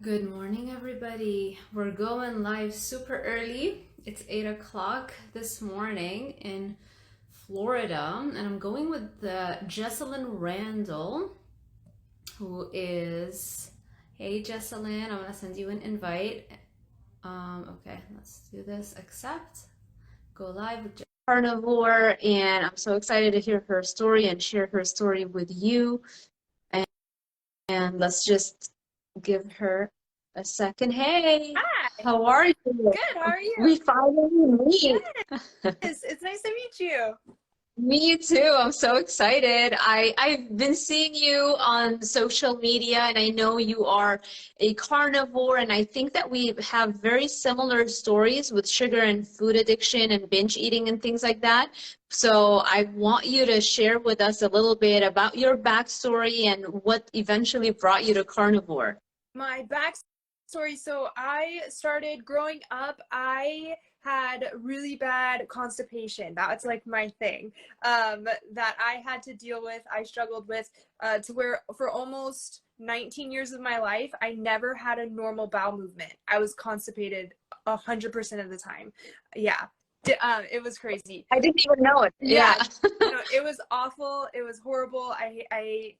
Good morning, everybody. We're going live super early. It's 8 o'clock this morning in Florida, and I'm going with the JESSALYN Randle, who is, hey JESSALYN, I'm gonna send you an invite. Okay, let's do this. Accept. Go live with Carnivore, and I'm so excited to hear her story and share her story with you. And let's just give her a second. Hey, Hi. how are you? Good. How are you? We finally meet. It's nice to meet you. Me too. I'm so excited. I've been seeing you on social media, and I know you are a carnivore, and I think that we have very similar stories with sugar and food addiction and binge eating and things like that. So I want you to share with us a little bit about your backstory and what eventually brought you to carnivore. My backstory. So I started growing up. I had really bad constipation. That's like my thing that I had to deal with. I struggled with to where for almost 19 years of my life, I never had a normal bowel movement. I was constipated 100% of the time. Yeah. It was crazy. I didn't even know it. Yeah, Yeah. it was awful. It was horrible. I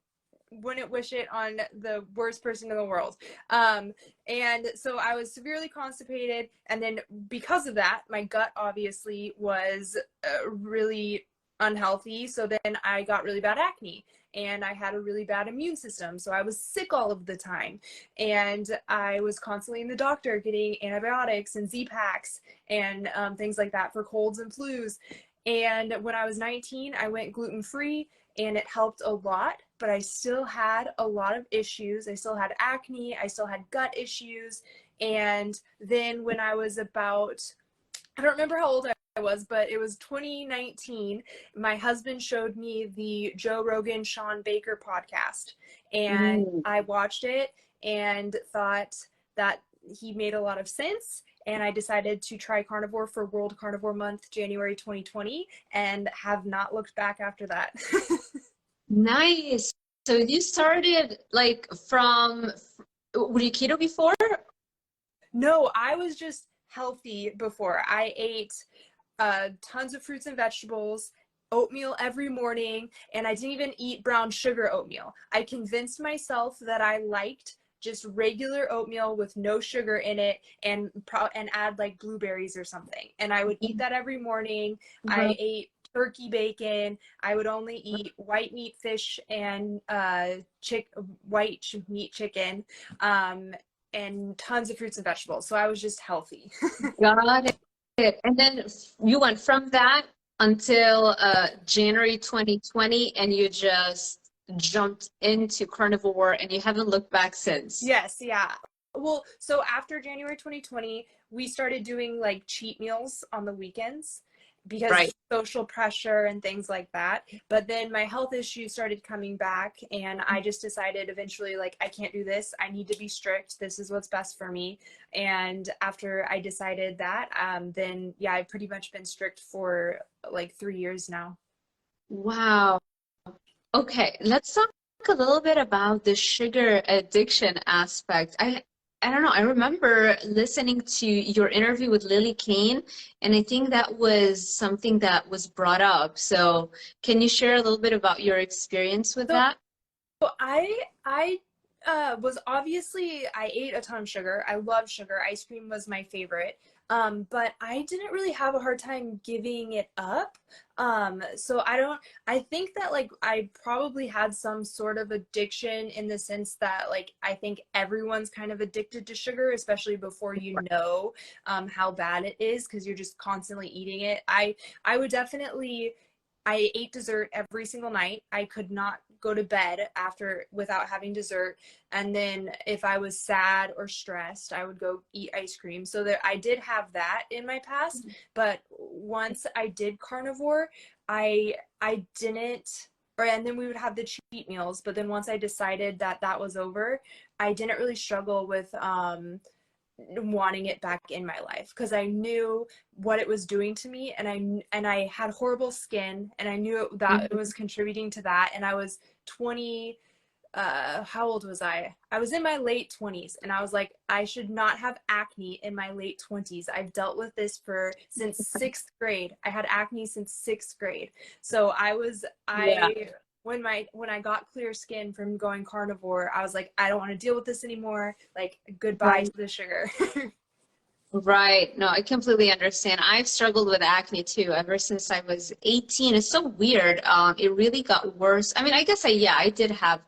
wouldn't wish it on the worst person in the world. And so I was severely constipated, and then because of that, my gut obviously was really unhealthy. So then I got really bad acne, and I had a really bad immune system. So I was sick all of the time, and I was constantly in the doctor getting antibiotics and Z-Paks and things like that for colds and flus. And when I was 19, I went gluten-free, and it helped a lot, but I still had a lot of issues. I still had acne, I still had gut issues. And then when I was about, I don't remember how old I was, but it was 2019, my husband showed me the Joe Rogan Sean Baker podcast, and Mm. I watched it and thought that he made a lot of sense, and I decided to try carnivore for World Carnivore Month, January 2020, and have not looked back after that. Nice. So you started like from, were you keto before? No, I was just healthy before. I ate tons of fruits and vegetables, oatmeal every morning, and I didn't even eat brown sugar oatmeal. I convinced myself that I liked just regular oatmeal with no sugar in it, and add like blueberries or something. And I would eat that every morning. Uh-huh. I ate turkey bacon. I would only eat white meat fish and white meat chicken. And tons of fruits and vegetables. So I was just healthy. Got it. And then you went from that until January 2020, and you just jumped into carnivore, and you haven't looked back since. Yes, yeah. Well, so after January 2020, we started doing like cheat meals on the weekends because Right. social pressure and things like that. But then my health issues started coming back, and I just decided eventually, like, I can't do this. I need to be strict. This is what's best for me. And after I decided that, then yeah, I've pretty much been strict for like 3 years now. Wow. Okay, let's talk a little bit about the sugar addiction aspect. I don't know. I remember listening to your interview with Lily Kane, and I think that was something that was brought up. So, can you share a little bit about your experience with So that? I was obviously, I ate a ton of sugar. I love sugar. Ice cream was my favorite. But I didn't really have a hard time giving it up. So I think that like I probably had some sort of addiction in the sense that like I think everyone's kind of addicted to sugar, especially before you know how bad it is because you're just constantly eating it. I would definitely, I ate dessert every single night. I could not go to bed after without having dessert. And then if I was sad or stressed, I would go eat ice cream. So there, I did have that in my past. But once I did carnivore, I didn't. Or, and then we would have the cheat meals. But then once I decided that that was over, I didn't really struggle with wanting it back in my life because I knew what it was doing to me, and I had horrible skin, and I knew that it Mhm. was contributing to that. And I was 20 how old was I? I was in my late 20s, and I was like, I should not have acne in my late 20s. I've dealt with this for since 6th grade. I had acne since 6th grade. So Yeah. when I got clear skin from going carnivore, I was like, I don't want to deal with this anymore. Like, goodbye to Right. the sugar. Right. No, I completely understand. I've struggled with acne too ever since I was 18. It's so weird. It really got worse. I mean, I guess I did have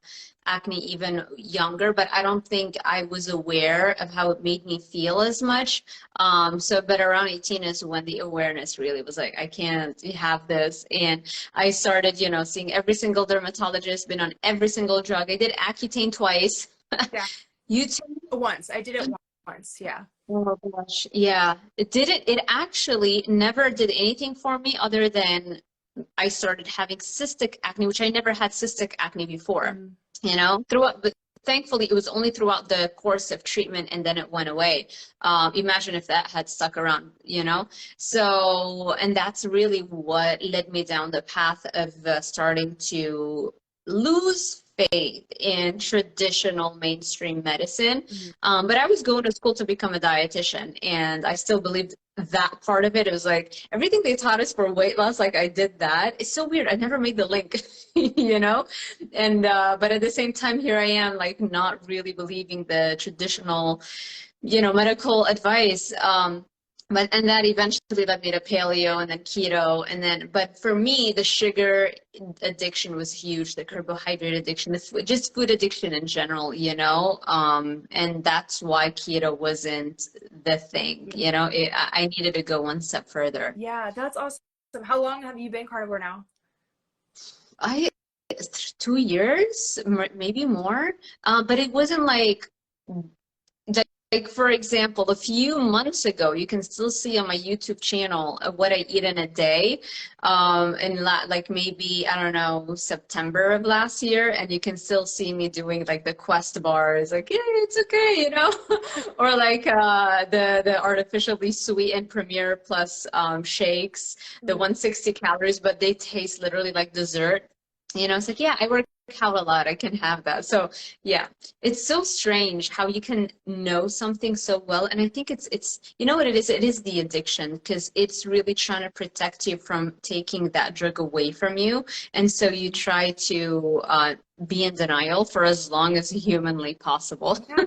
acne even younger, but I don't think I was aware of how it made me feel as much. But around 18 is when the awareness really was like, I can't have this. And I started, seeing every single dermatologist, been on every single drug. I did Accutane twice. Yeah, You too? once. I did it once. Yeah. Oh gosh, yeah. It actually never did anything for me other than I started having cystic acne, which I never had cystic acne before, Mm. throughout, but thankfully it was only throughout the course of treatment and then it went away. Imagine if that had stuck around, So, and that's really what led me down the path of starting to lose faith in traditional mainstream medicine. Mhm. But I was going to school to become a dietitian, and I still believed that part of it. It was like everything they taught us for weight loss, like I did that. It's so weird. I never made the link, you know? And, but at the same time, here I am, like not really believing the traditional, medical advice. And that eventually led me to paleo and then keto. But for me, the sugar addiction was huge, the carbohydrate addiction, just food addiction in general, and that's why keto wasn't the thing, I needed to go one step further. Yeah, that's awesome. How long have you been carnivore now? I 2 years, maybe more, but it wasn't like, for example, a few months ago, you can still see on my YouTube channel what I eat in a day. Like maybe, I don't know, September of last year, and you can still see me doing like the Quest bars, like, yeah, it's okay, or like the artificially sweetened Premier Plus shakes, the Mm. 160 calories, but they taste literally like dessert. It's like, yeah, I work out a lot. I can have that. So yeah, it's so strange how you can know something so well. And I think it's you know what it is? It is the addiction, because it's really trying to protect you from taking that drug away from you. And so you try to be in denial for as long as humanly possible. Yeah.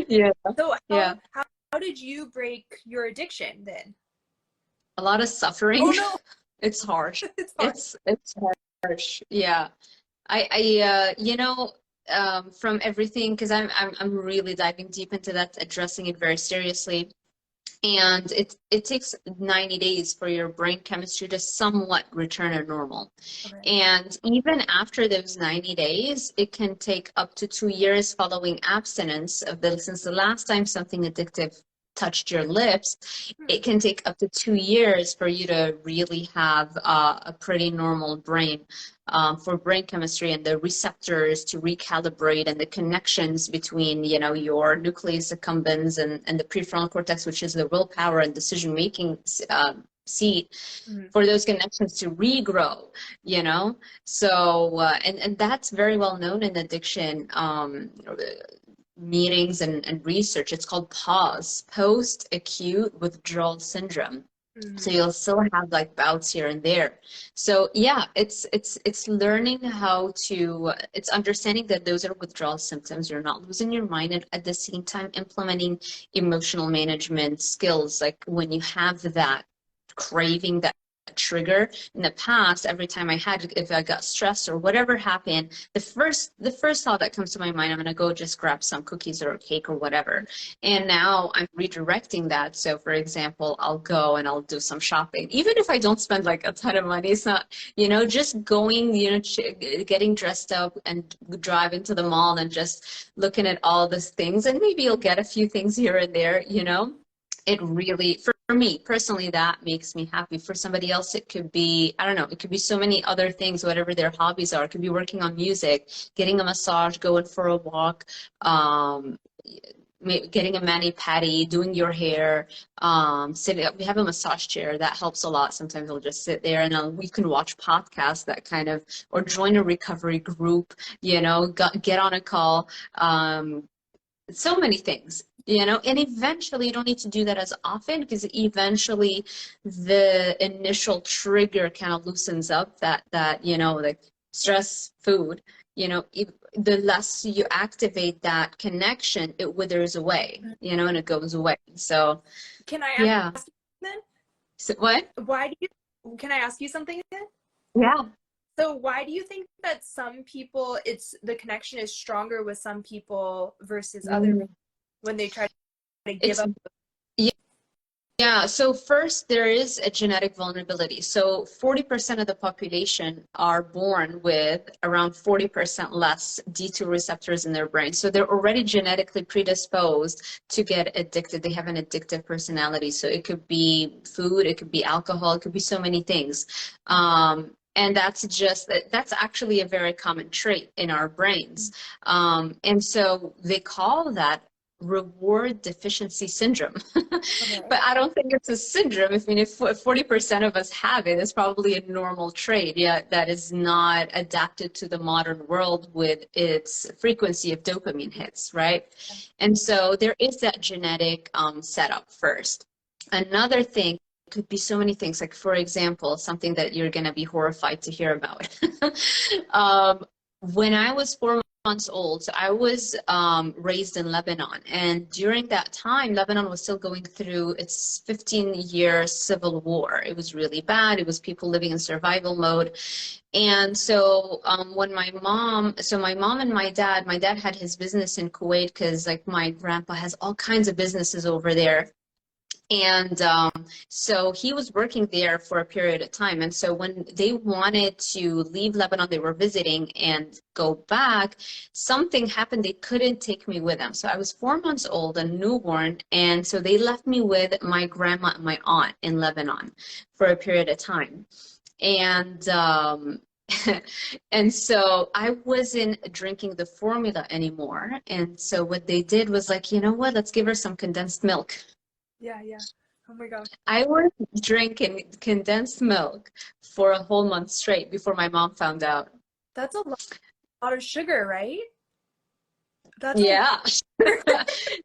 Yeah. So Yeah. how did you break your addiction then? A lot of Oh suffering. no, It's harsh. it's hard. It's harsh. Yeah. From everything, because I'm really diving deep into that, addressing it very seriously. And it takes 90 days for your brain chemistry to somewhat return to normal. Okay. And even after those 90 days, it can take up to 2 years following abstinence since the last time something addictive touched your lips, Hmm. it can take up to 2 years for you to really have a pretty normal brain, for brain chemistry and the receptors to recalibrate, and the connections between, your nucleus accumbens and the prefrontal cortex, which is the willpower and decision-making seat, Mhm. for those connections to regrow, So, and that's very well known in addiction meetings and research. It's called PAWS, post-acute withdrawal syndrome. So Mhm. you'll still have like bouts here and there. So yeah, it's learning how to, it's understanding that those are withdrawal symptoms. You're not losing your mind, and at the same time implementing emotional management skills. Like when you have that craving, that trigger in the past, every time if I got stressed or whatever happened, the first thought that comes to my mind, I'm gonna go just grab some cookies or a cake or whatever. And now I'm redirecting that. So for example, I'll go and I'll do some shopping, even if I don't spend like a ton of money. It's not, just going, getting dressed up and driving to the mall and just looking at all these things, and maybe you'll get a few things here and there. It really, for me personally, that makes me happy. For somebody else, it could be, I don't know, it could be so many other things, whatever their hobbies are. It could be working on music, getting a massage, going for a walk, um, getting a mani-pedi, doing your hair, sitting up. We have a massage chair that helps a lot. Sometimes I'll just sit there and we can watch podcasts that kind of, or join a recovery group, you know, get on a call. So many things, you know, and eventually you don't need to do that as often because eventually the initial trigger kind of loosens up that, you know, like stress, food, you know, the less you activate that connection, it withers away, you know, and it goes away. So, Can I yeah. ask you then? So, what? Why do you, can I ask you something then? Yeah. So why do you think that some people, it's the connection is stronger with some people versus other people when they try to give up? Yeah, so first there is a genetic vulnerability. So 40% of the population are born with around 40% less D2 receptors in their brain. So they're already genetically predisposed to get addicted. They have an addictive personality. So it could be food, it could be alcohol, it could be so many things. And that's actually a very common trait in our brains. And so they call that reward deficiency syndrome. Okay. But I don't think it's a syndrome. I mean, if 40% of us have it, it's probably a normal trait, yeah, that is not adapted to the modern world with its frequency of dopamine hits, right? And so there is that genetic setup first. Another thing could be so many things, like, for example, something that you're going to be horrified to hear about. When I was 4 months old, so I was raised in Lebanon, and during that time, Lebanon was still going through its 15-year civil war. It was really bad. It was people living in survival mode. And so when my mom and my dad had his business in Kuwait because, like, my grandpa has all kinds of businesses over there. And so he was working there for a period of time. And so when they wanted to leave Lebanon, they were visiting and go back, something happened. They couldn't take me with them. So I was 4 months old, a newborn. And so they left me with my grandma and my aunt in Lebanon for a period of time. And and so I wasn't drinking the formula anymore. And so what they did was like, you know what, let's give her some condensed milk. Yeah, yeah. Oh my gosh. I was drinking condensed milk for a whole month straight before my mom found out. That's a lot of sugar, right? That's a Yeah.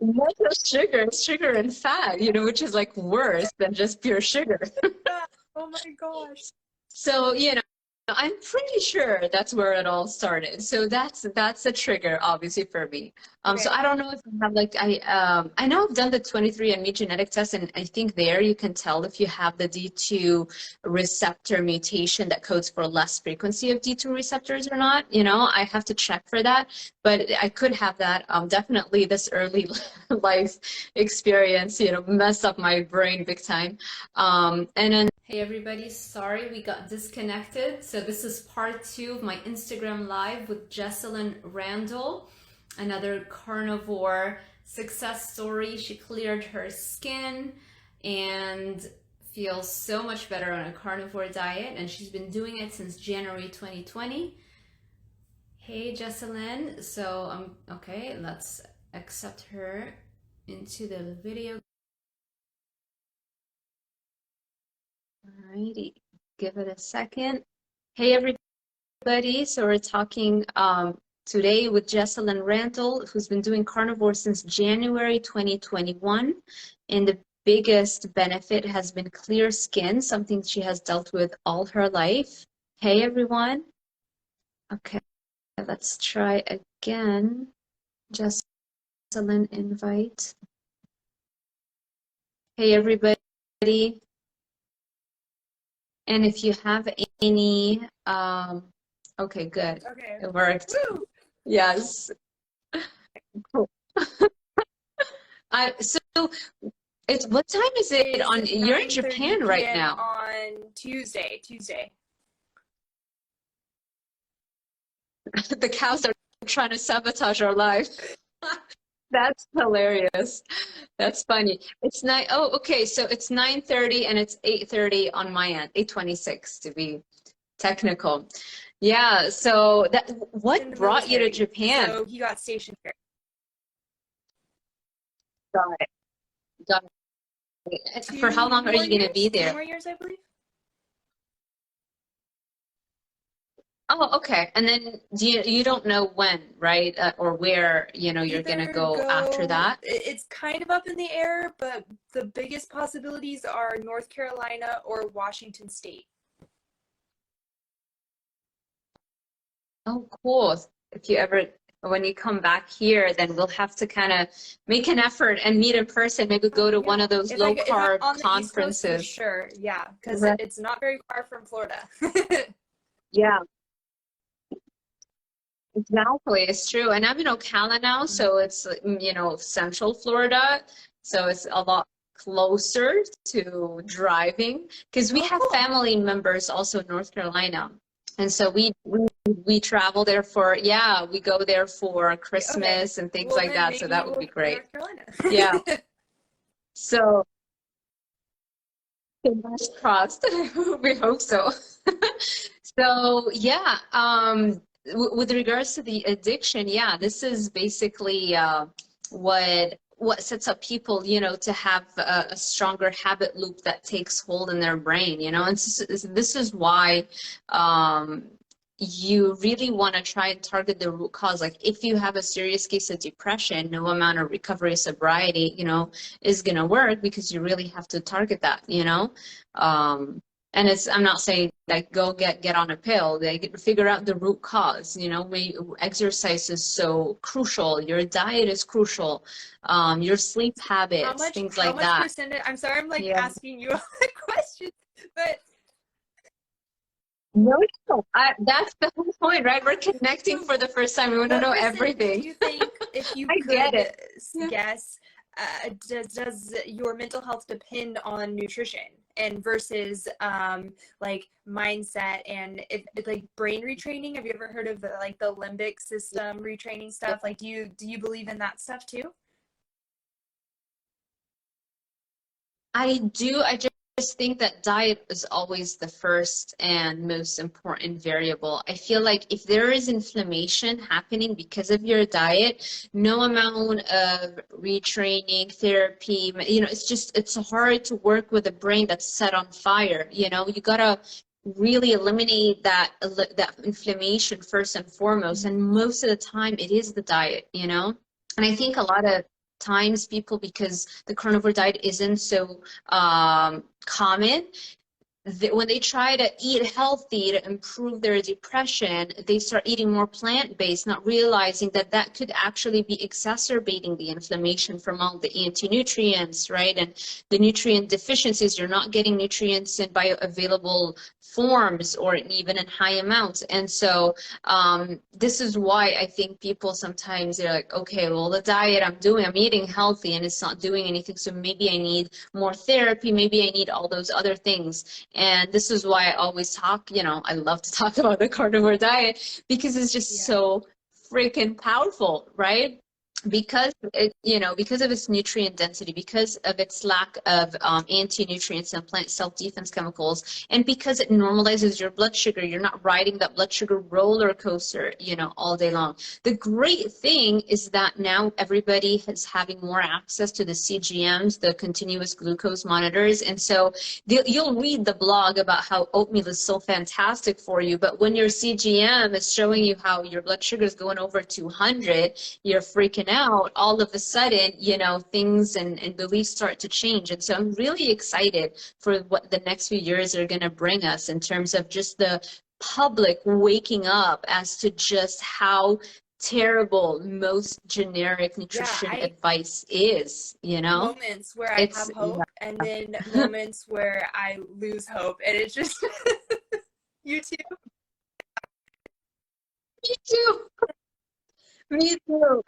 Not just sugar, sugar and fat, you know, which is like worse than just pure sugar. lot. Oh my gosh. So, you know, I'm pretty sure that's where it all started. So that's a trigger, obviously, for me. So Okay. I don't know if I have, like, I know I've done the 23andMe genetic test, and I think there you can tell if you have the D2 receptor mutation that codes for less frequency of D2 receptors or not. You know, I have to check for that, but I could have that. Definitely this early life experience, you know, mess up my brain big time. And then hey everybody, sorry we got disconnected. So this is part 2 of my Instagram live with JESSALYN Randle, another carnivore success story. She cleared her skin and feels so much better on a carnivore diet, and she's been doing it since January 2020. Hey JESSALYN, so okay, let's accept her into the video. Alrighty, give it a second. Hey everybody, so we're talking today with JESSALYN Randle, who's been doing carnivore since January 2021, and the biggest benefit has been clear skin, something she has dealt with all her life. Hey everyone. Okay, let's try again. JESSALYN invite. Hey everybody. And if you have any, okay, good. Okay. It worked. Woo! Yes. Cool. So it's, what time is it It's on, you're in 9:30 Japan right p.m. now. on Tuesday. The cows are trying to sabotage our life. That's hilarious. That's funny. It's nine. Oh, okay. So it's 9:30 and it's 8:30 on my end, 8:26 to be technical. Yeah. So that, what In the brought you to military. Japan? So he got stationed here. Got it. Got it. For how long are you going to be Two there? more years, I believe. Oh, okay. And then you don't know when, right? Or where, you're gonna Either go after go, that? it's kind of up in the air, but the biggest possibilities are North Carolina or Washington State. Oh, cool. If you ever, when you come back here, then we'll have to kind of make an effort and meet in person. Maybe go to one Yeah. of those low If I'm carb on the East Coast, for conferences. sure. Yeah, because Right. it's not very far from Florida. Yeah, exactly. It's true. And I'm in Ocala now, so it's, Central Florida. So it's a lot closer to driving because we Oh, have cool. family members also in North Carolina. And so we travel there for, yeah, we go there for Yeah, okay. Christmas and things Well, like then that. So maybe that would we'll be go to great. North Carolina. Yeah. So fingers crossed. We hope so. So yeah, with regards to the addiction, yeah, this is basically what sets up people, to have a stronger habit loop that takes hold in their brain, and this is why you really want to try and target the root cause. Like if you have a serious case of depression, no amount of recovery sobriety, is gonna work because you really have to target that, and I'm not saying like go get on a pill. They figure out the root cause. Exercise is so crucial. Your diet is crucial. Your sleep habits, things How like much that. percentage? I'm sorry, I'm like Yeah. asking you all the questions, but No, no. That's the whole point, right? We're connecting for the first time. We want to what know percentage do everything. you think, if you I get could it. Yeah. guess, does your mental health depend on nutrition and versus like mindset and like brain retraining? Have you ever heard of like the limbic system retraining stuff? Like, do you believe in that stuff too? I do. I just think that diet is always the first and most important variable. I feel like if there is inflammation happening because of your diet, no amount of retraining, therapy, it's hard to work with a brain that's set on fire. You gotta really eliminate that inflammation first and foremost. And most of the time it is the diet. And I think a lot of times people, because the carnivore diet isn't so common, when they try to eat healthy to improve their depression, they start eating more plant-based, not realizing that that could actually be exacerbating the inflammation from all the anti-nutrients, right? And the nutrient deficiencies, you're not getting nutrients in bioavailable forms or even in high amounts. And so this is why I think people sometimes they're like, okay, well, the diet I'm eating healthy and it's not doing anything. So maybe I need more therapy. Maybe I need all those other things. And this is why I always talk, I love to talk about the carnivore diet because it's just so freaking powerful, right? Because of its nutrient density, because of its lack of anti-nutrients and plant self-defense chemicals, and because it normalizes your blood sugar, you're not riding that blood sugar roller coaster, all day long. The great thing is that now everybody is having more access to the CGMs, the continuous glucose monitors, and so you'll read the blog about how oatmeal is so fantastic for you, but when your CGM is showing you how your blood sugar is going over 200, you're freaking out. All of a sudden, things and beliefs start to change. And so I'm really excited for what the next few years are going to bring us in terms of just the public waking up as to just how terrible most generic nutrition advice is, Moments where I have hope and then moments where I lose hope, and it's just you too. Me too. Me too.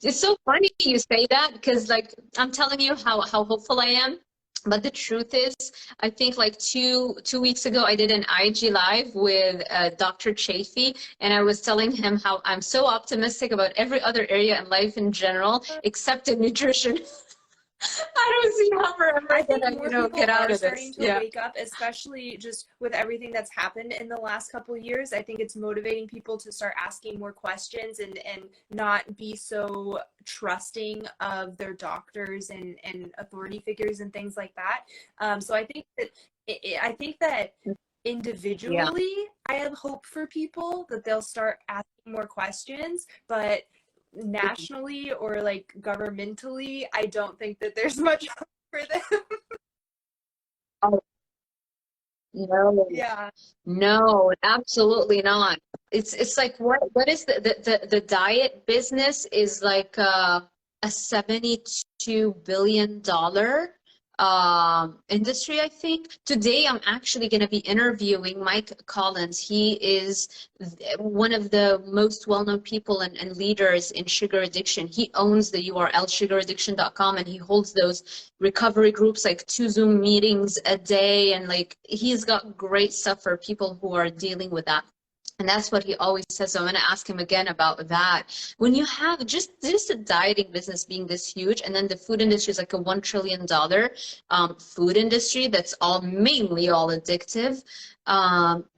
It's so funny you say that because like I'm telling you how hopeful I am. But the truth is, I think like two weeks ago, I did an IG live with Dr. Chafee, and I was telling him how I'm so optimistic about every other area in life in general, except in nutrition. I don't see how we're I ever think gonna, more people get out are of starting this. to Yeah. wake up, especially just with everything that's happened in the last couple of years. I think it's motivating people to start asking more questions and not be so trusting of their doctors and authority figures and things like that. So I think that I think that Yeah. individually, I have hope for people that they'll start asking more questions, but nationally or like governmentally, I don't think that there's much hope for them. Oh, no. Yeah. No, absolutely not. It's like what is the diet business is like a $72 billion industry, I think. Today I'm actually going to be interviewing Mike Collins. He is one of the most well-known people and leaders in sugar addiction. He owns the URL sugaraddiction.com, and he holds those recovery groups, like 2 Zoom meetings a day, and like he's got great stuff for people who are dealing with that. And that's what he always says. So I'm going to ask him again about that. When you have just a dieting business being this huge, and then the food industry is like a $1 trillion food industry that's all mainly all addictive,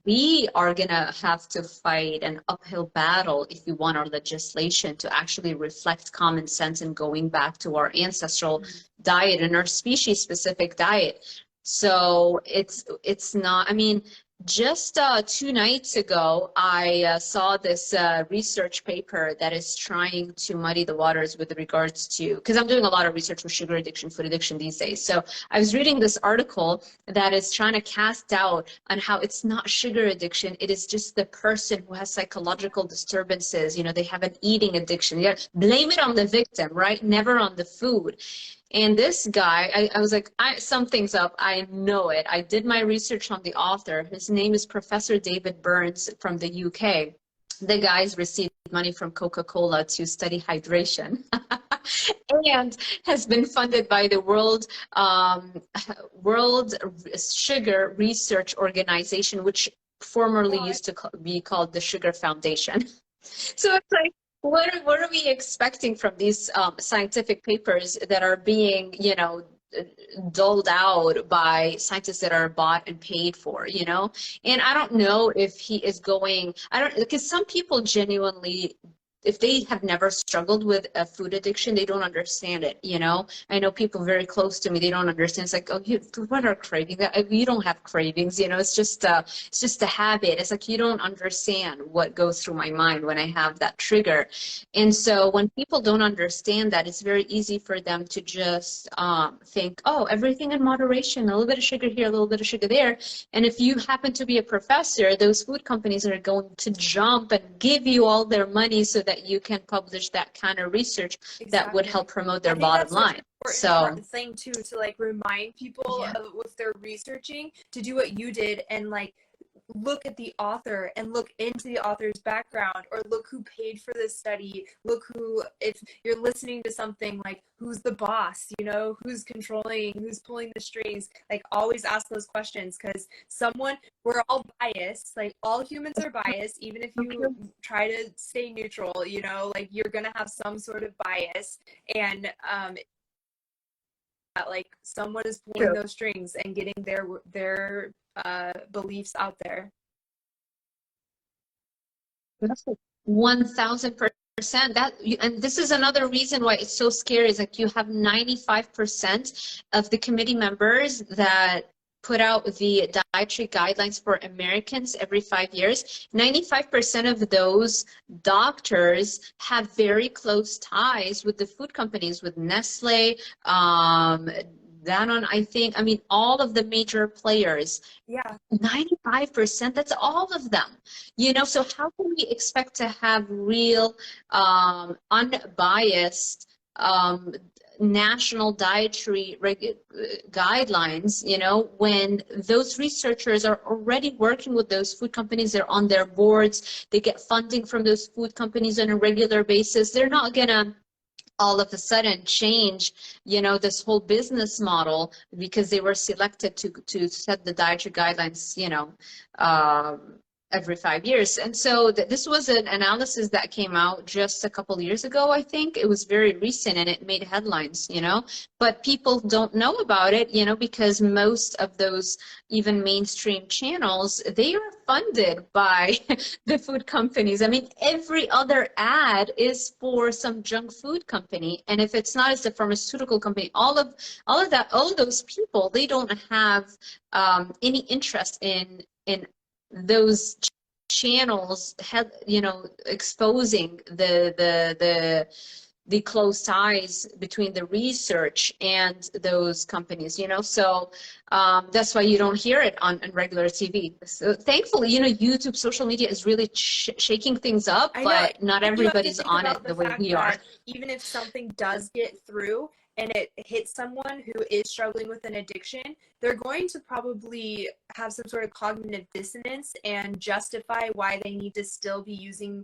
we are going to have to fight an uphill battle if we want our legislation to actually reflect common sense and going back to our ancestral diet and our species specific diet. So it's not, I mean, just 2 nights ago, I saw this research paper that is trying to muddy the waters with regards to, because I'm doing a lot of research with sugar addiction, food addiction these days. So I was reading this article that is trying to cast doubt on how it's not sugar addiction. It is just the person who has psychological disturbances. You know, they have an eating addiction. Yeah, blame it on the victim, right? Never on the food. And this guy, I was like, something's up. I know it. I did my research on the author. His name is Professor David Burns from the UK. The guy's received money from Coca-Cola to study hydration and has been funded by the World Sugar Research Organization, which formerly used to be called the Sugar Foundation. So it's like, what are we expecting from these scientific papers that are being, doled out by scientists that are bought and paid for, And I don't know if he is going, because some people genuinely, if they have never struggled with a food addiction, they don't understand it, I know people very close to me, they don't understand. It's like, oh, what are cravings? You don't have cravings, it's just a habit. It's like, you don't understand what goes through my mind when I have that trigger. And so when people don't understand that, it's very easy for them to just think, oh, everything in moderation, a little bit of sugar here, a little bit of sugar there. And if you happen to be a professor, those food companies are going to jump and give you all their money so that you can publish that kind of research that would help promote their bottom line. Important thing too, to like remind people Yeah. of, if they're researching, to do what you did and like look at the author and look into the author's background, or look who paid for this study, look who, if you're listening to something, like who's the boss, who's controlling, who's pulling the strings. Like, always ask those questions, because we're all biased, like all humans are biased. Even if you try to stay neutral, like you're gonna have some sort of bias, and like someone is pulling those strings and getting their beliefs out there. 1000%. And this is another reason why it's so scary, is like you have 95% of the committee members that put out the dietary guidelines for Americans every 5 years. 95% of those doctors have very close ties with the food companies, with Nestle, Danone, I think. I mean, all of the major players. Yeah. 95%, that's all of them. So how can we expect to have real, unbiased, national dietary guidelines, when those researchers are already working with those food companies, they're on their boards, they get funding from those food companies on a regular basis. They're not gonna all of a sudden change, this whole business model because they were selected to set the dietary guidelines, every 5 years. And so this was an analysis that came out just a couple years ago, I think. It was very recent and it made headlines, you know, but people don't know about it, you know, because most of those even mainstream channels, they are funded by the food companies. I mean, every other ad is for some junk food company. And if it's not, it's a pharmaceutical company. All of those people, they don't have any interest in those channels have, you know, exposing the close ties between the research and those companies, you know. So that's why you don't hear it on regular TV. So thankfully, you know, YouTube, social media is really shaking things up, I know. but not You have to everybody's think on about it the the way fact we are. that even if something does get through and it hits someone who is struggling with an addiction, they're going to probably have some sort of cognitive dissonance and justify why they need to still be using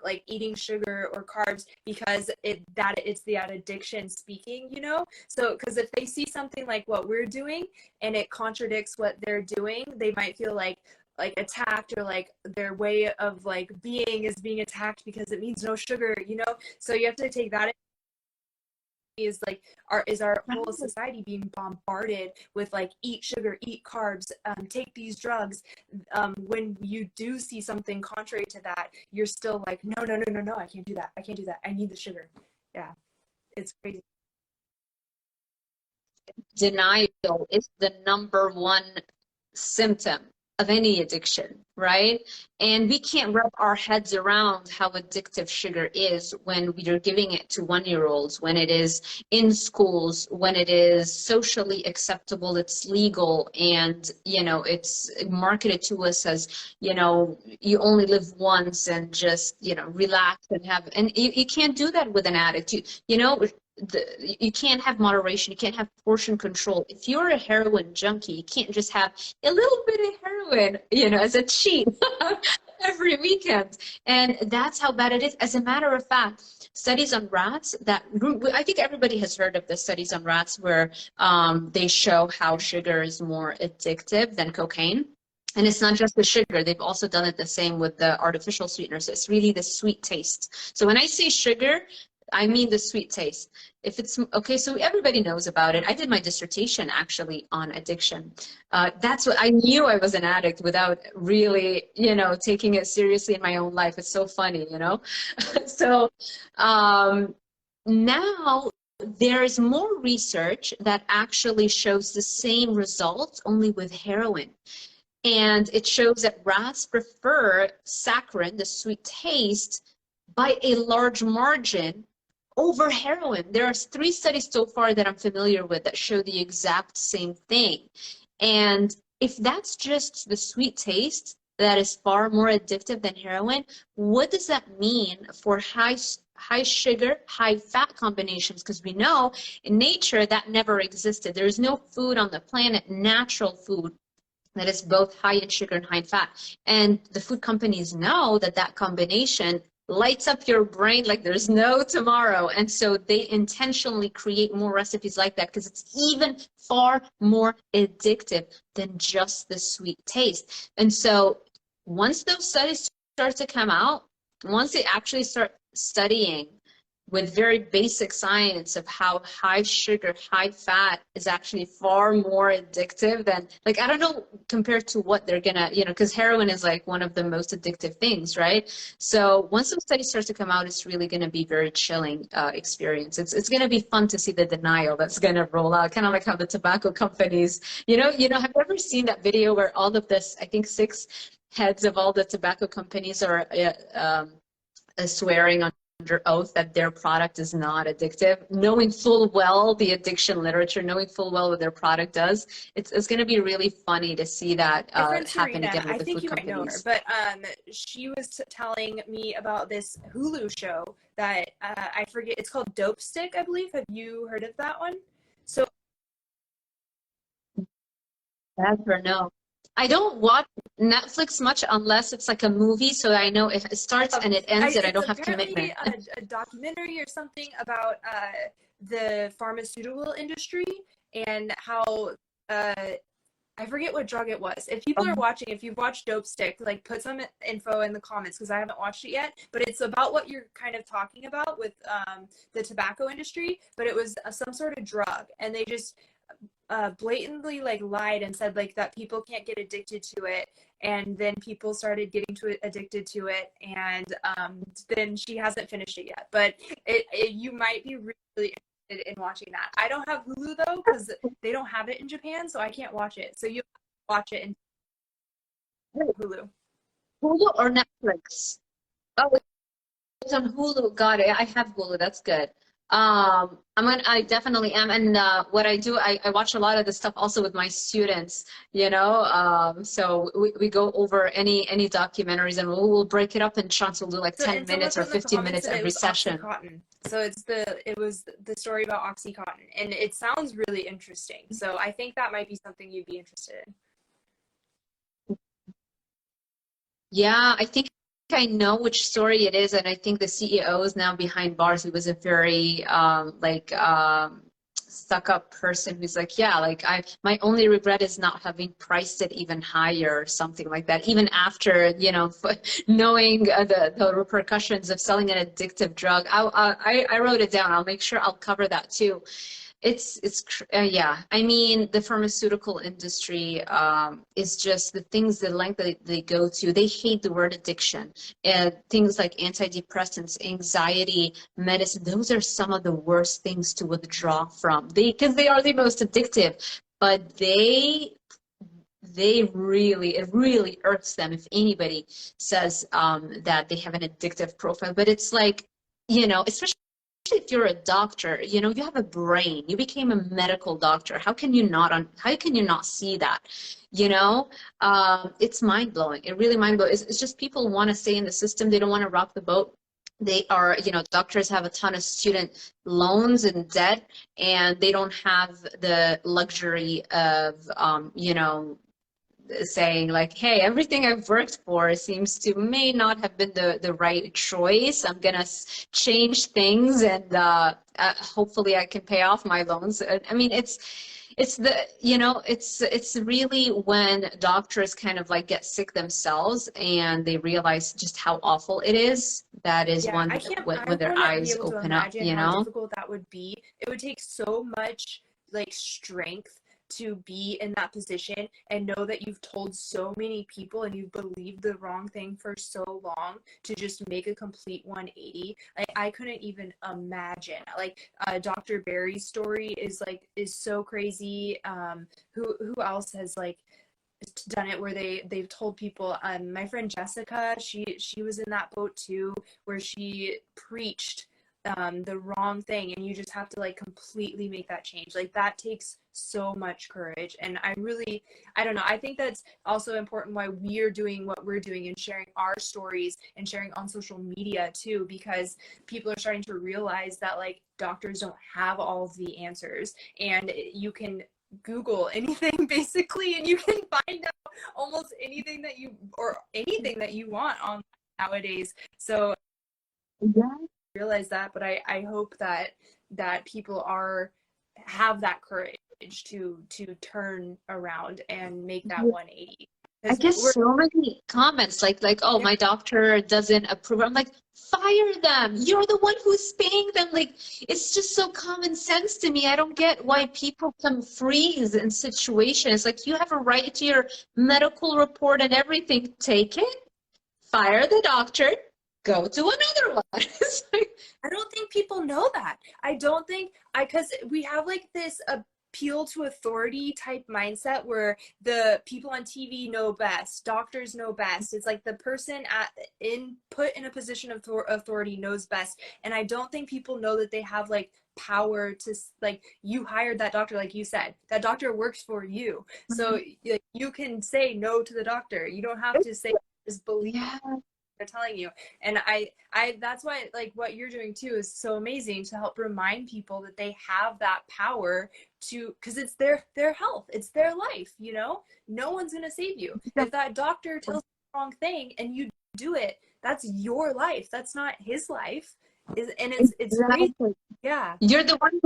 like eating sugar or carbs because it's that addiction speaking, you know. So because if they see something like what we're doing and it contradicts what they're doing, they might feel like attacked, or like their way of like being is being attacked because it means no sugar, you know. So you have to take that is like our whole society being bombarded with like eat sugar, eat carbs, take these drugs. When you do see something contrary to that, you're still like, no, I can't do that, I need the sugar. Yeah, it's crazy. Denial is the number one symptom of any addiction, right? And we can't wrap our heads around how addictive sugar is when we are giving it to 1-year-olds, when it is in schools, when it is socially acceptable, it's legal, and, you know, it's marketed to us as, you know, you only live once and just, you know, relax and have, and you can't do that with an addict. You know, you can't have moderation, you can't have portion control. If you're a heroin junkie, you can't just have a little bit of heroin, you know, as a cheat every weekend. And that's how bad it is. As a matter of fact, studies on rats that, I think everybody has heard of the studies on rats where they show how sugar is more addictive than cocaine. And it's not just the sugar, they've also done it the same with the artificial sweeteners. It's really the sweet taste. So when I say sugar, I mean the sweet taste. If it's okay, so everybody knows about it. I did my dissertation actually on addiction. That's what I knew. I was an addict without really, you know, taking it seriously in my own life. It's so funny, you know. So now there's more research that actually shows the same results only with heroin. And it shows that rats prefer saccharin, the sweet taste, by a large margin over heroin. There are 3 studies so far that I'm familiar with that show the exact same thing. And if that's just the sweet taste that is far more addictive than heroin, what does that mean for high sugar, high fat combinations? Because we know in nature that never existed. There is no food on the planet, natural food, that is both high in sugar and high in fat. And the food companies know that that combination lights up your brain like there's no tomorrow. And so they intentionally create more recipes like that because it's even far more addictive than just the sweet taste. And so once those studies start to come out, once they actually start studying with very basic science of how high sugar, high fat is actually far more addictive than, like, I don't know, compared to what they're gonna, you know, because heroin is like one of the most addictive things, right? So once those studies start to come out, it's really gonna be very chilling experience. It's gonna be fun to see the denial that's gonna roll out, kind of like how the tobacco companies, you know, have you ever seen that video where all of this, I think 6 heads of all the tobacco companies are swearing on under oath that their product is not addictive, knowing full well the addiction literature, knowing full well what their product does. It's going to be really funny to see that happen Serena, again with I the think food you might know her, companies. but she was telling me about this Hulu show that I forget. It's called Dope Stick, I believe. Have you heard of that one? So Never know. I don't watch Netflix much unless it's like a movie, so I know if it starts and it ends, that I it's don't have apparently commitment. a documentary or something about the pharmaceutical industry and how I forget what drug it was. If people are watching, if you've watched Dope Stick, like put some info in the comments because I haven't watched it yet. But it's about what you're kind of talking about with the tobacco industry. But it was some sort of drug, and they just blatantly like lied and said like that people can't get addicted to it, and then people started getting addicted to it, and then she hasn't finished it yet. But you might be really in watching that. I don't have Hulu though because they don't have it in Japan, so I can't watch it. So you watch it in Hulu. Hulu or Netflix? Oh, it's on Hulu. Got it. I have Hulu. That's good. I definitely am. And what I do, I watch a lot of the stuff also with my students, you know. So we go over any documentaries, and we'll break it up in chunks. We'll do like 10 minutes or 15 minutes every session. So it was the story about Oxycontin, and it sounds really interesting. So I think that might be something you'd be interested in. Yeah, I think I know which story it is, and I think the CEO is now behind bars. He was a very stuck-up person who's like, yeah, like my only regret is not having priced it even higher or something like that. Even after, you know, knowing the repercussions of selling an addictive drug, I wrote it down. I'll make sure I'll cover that too. Yeah, I mean, the pharmaceutical industry is just the things, the length that they go to. They hate the word addiction. Things like antidepressants, anxiety, medicine, those are some of the worst things to withdraw from. Because they are the most addictive, but it really irks them if anybody says that they have an addictive profile. But it's like, you know, especially if you're a doctor, you know, you have a brain, you became a medical doctor. How can you not see that? You know, it's mind-blowing. It really mind-blowing. It's just people want to stay in the system. They don't want to rock the boat. They are, you know, doctors have a ton of student loans and debt, and they don't have the luxury of, you know, saying like, hey, everything I've worked for may not have been the right choice. I'm gonna change things, and hopefully I can pay off my loans. I mean, it's really when doctors kind of like get sick themselves and they realize just how awful it is. That is when their eyes open up, you know. How difficult that would be. It would take so much like strength to be in that position and know that you've told so many people and you've believed the wrong thing for so long to just make a complete 180. Like, I couldn't even imagine. Like, Dr. Barry's story is so crazy. Who else has like done it where they've told people, my friend Jessica, she was in that boat too, where she preached the wrong thing, and you just have to like completely make that change. Like, that takes so much courage. And I don't know, I think that's also important why we are doing what we're doing and sharing our stories and sharing on social media too, because people are starting to realize that like doctors don't have all of the answers, and you can Google anything basically, and you can find out almost anything that you want on nowadays. So Yeah. Realize that, but I hope that people have that courage to turn around and make that 180. I get so many comments like, oh, my doctor doesn't approve. I'm like, fire them. You're the one who's paying them. Like, it's just so common sense to me. I don't get why people can freeze in situations. Like, you have a right to your medical report and everything. Take it, fire the doctor, go to another one. I don't think people know that. I don't think because we have like this appeal to authority type mindset where the people on TV know best, doctors know best. It's like the person put in a position of authority knows best. And I don't think people know that they have like power to, like, you hired that doctor, like you said, that doctor works for you. Mm-hmm. So you can say no to the doctor. You don't have to say just believe. Yeah. They're telling you. And I that's why like what you're doing too is so amazing, to help remind people that they have that power to, because it's their health, it's their life, you know. No one's gonna save you. If that doctor tells you the wrong thing and you do it, that's your life, that's not his life. It's exactly. crazy. Yeah, you're the one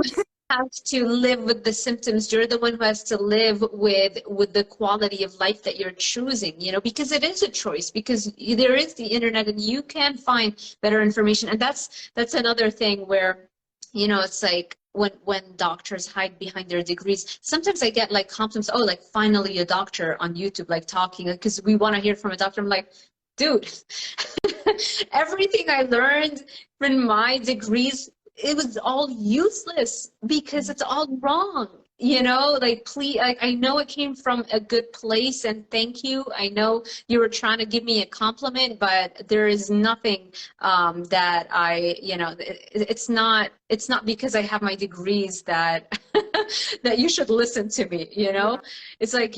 have to live with the symptoms. You're the one who has to live with the quality of life that you're choosing, you know, because it is a choice, because there is the internet and you can find better information. And that's another thing where, you know, it's like when doctors hide behind their degrees, sometimes I get like compliments, oh, like finally a doctor on YouTube, like talking, because we want to hear from a doctor. I'm like, dude, everything I learned from my degrees, it was all useless because it's all wrong. You know, like, please, I know it came from a good place, and thank you. I know you were trying to give me a compliment, but there is nothing that you know, it's not because I have my degrees that that you should listen to me, you know? It's like,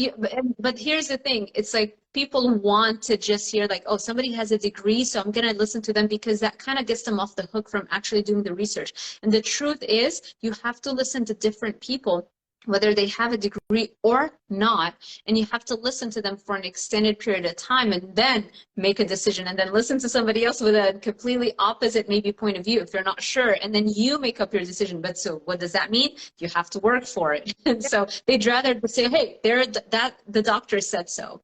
but here's the thing. It's like people want to just hear like, oh, somebody has a degree, so I'm going to listen to them, because that kind of gets them off the hook from actually doing the research. And the truth is, you have to listen to different people, whether they have a degree or not, and you have to listen to them for an extended period of time and then make a decision, and then listen to somebody else with a completely opposite maybe point of view if you're not sure, and then you make up your decision. But so what does that mean? You have to work for it. And so they'd rather say, hey, the doctor said so.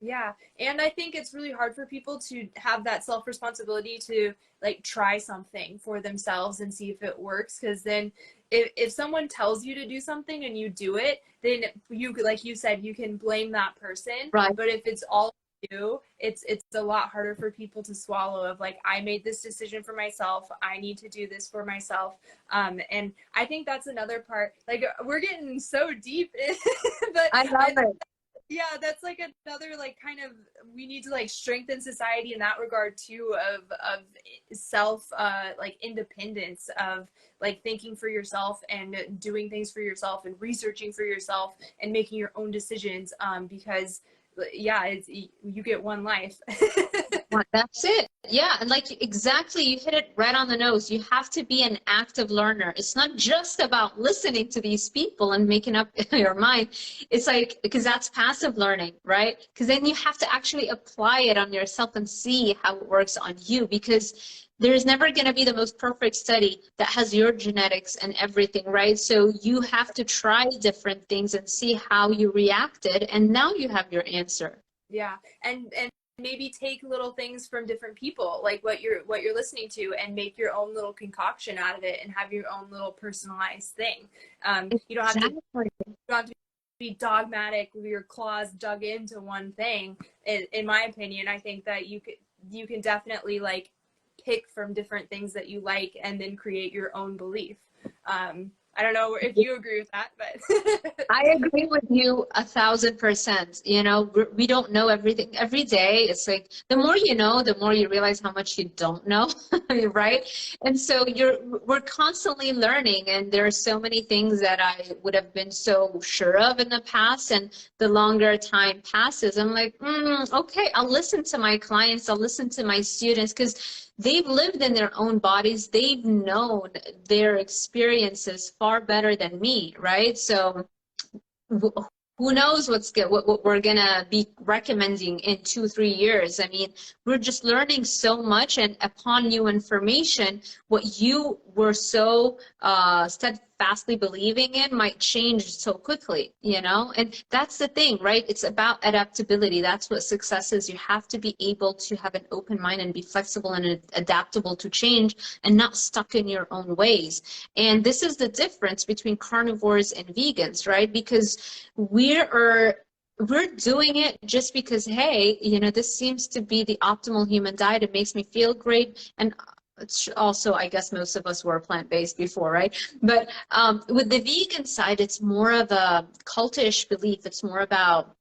Yeah, and I think it's really hard for people to have that self-responsibility to like try something for themselves and see if it works, because then if someone tells you to do something and you do it, then you, like you said, you can blame that person. Right. But if it's all you, it's a lot harder for people to swallow, of like, I made this decision for myself, I need to do this for myself. And I think that's another part, like, we're getting so deep but I love it. Yeah, that's like another like kind of, we need to like strengthen society in that regard too, of self like independence, of like thinking for yourself and doing things for yourself and researching for yourself and making your own decisions, because yeah, it's, you get one life. That's it. Yeah. And like, exactly, you hit it right on the nose. You have to be an active learner. It's not just about listening to these people and making up your mind. It's like, because that's passive learning, right? Because then you have to actually apply it on yourself and see how it works on you, because there's never going to be the most perfect study that has your genetics and everything, right? So you have to try different things and see how you reacted, and now you have your answer. Yeah, and maybe take little things from different people, like what you're listening to, and make your own little concoction out of it and have your oon little personalized thing. You don't have to be dogmatic with your claws dug into one thing. In my opinion, I think that you can definitely like pick from different things that you like and then create your own belief. I don't know if you agree with that, but I agree with you 1000%. You know, we don't know everything every day. It's like the more you know, the more you realize how much you don't know, right? And so we're constantly learning, and there are so many things that I would have been so sure of in the past, and the longer time passes, I'm like, okay, I'll listen to my clients, I'll listen to my students, because they've lived in their own bodies. They've known their experiences far better than me, right? So who knows what we're gonna be recommending in 2-3 years. I mean, we're just learning so much, and upon new information, what you were so steadfastly believing in might change so quickly, you know? And that's the thing, right? It's about adaptability. That's what success is. You have to be able to have an open mind and be flexible and adaptable to change, and not stuck in your own ways. And this is the difference between carnivores and vegans, right? Because we're doing it just because, hey, you know, this seems to be the optimal human diet. It makes me feel great. And it's also, I guess most of us were plant-based before, right? But with the vegan side, it's more of a cultish belief. It's more about,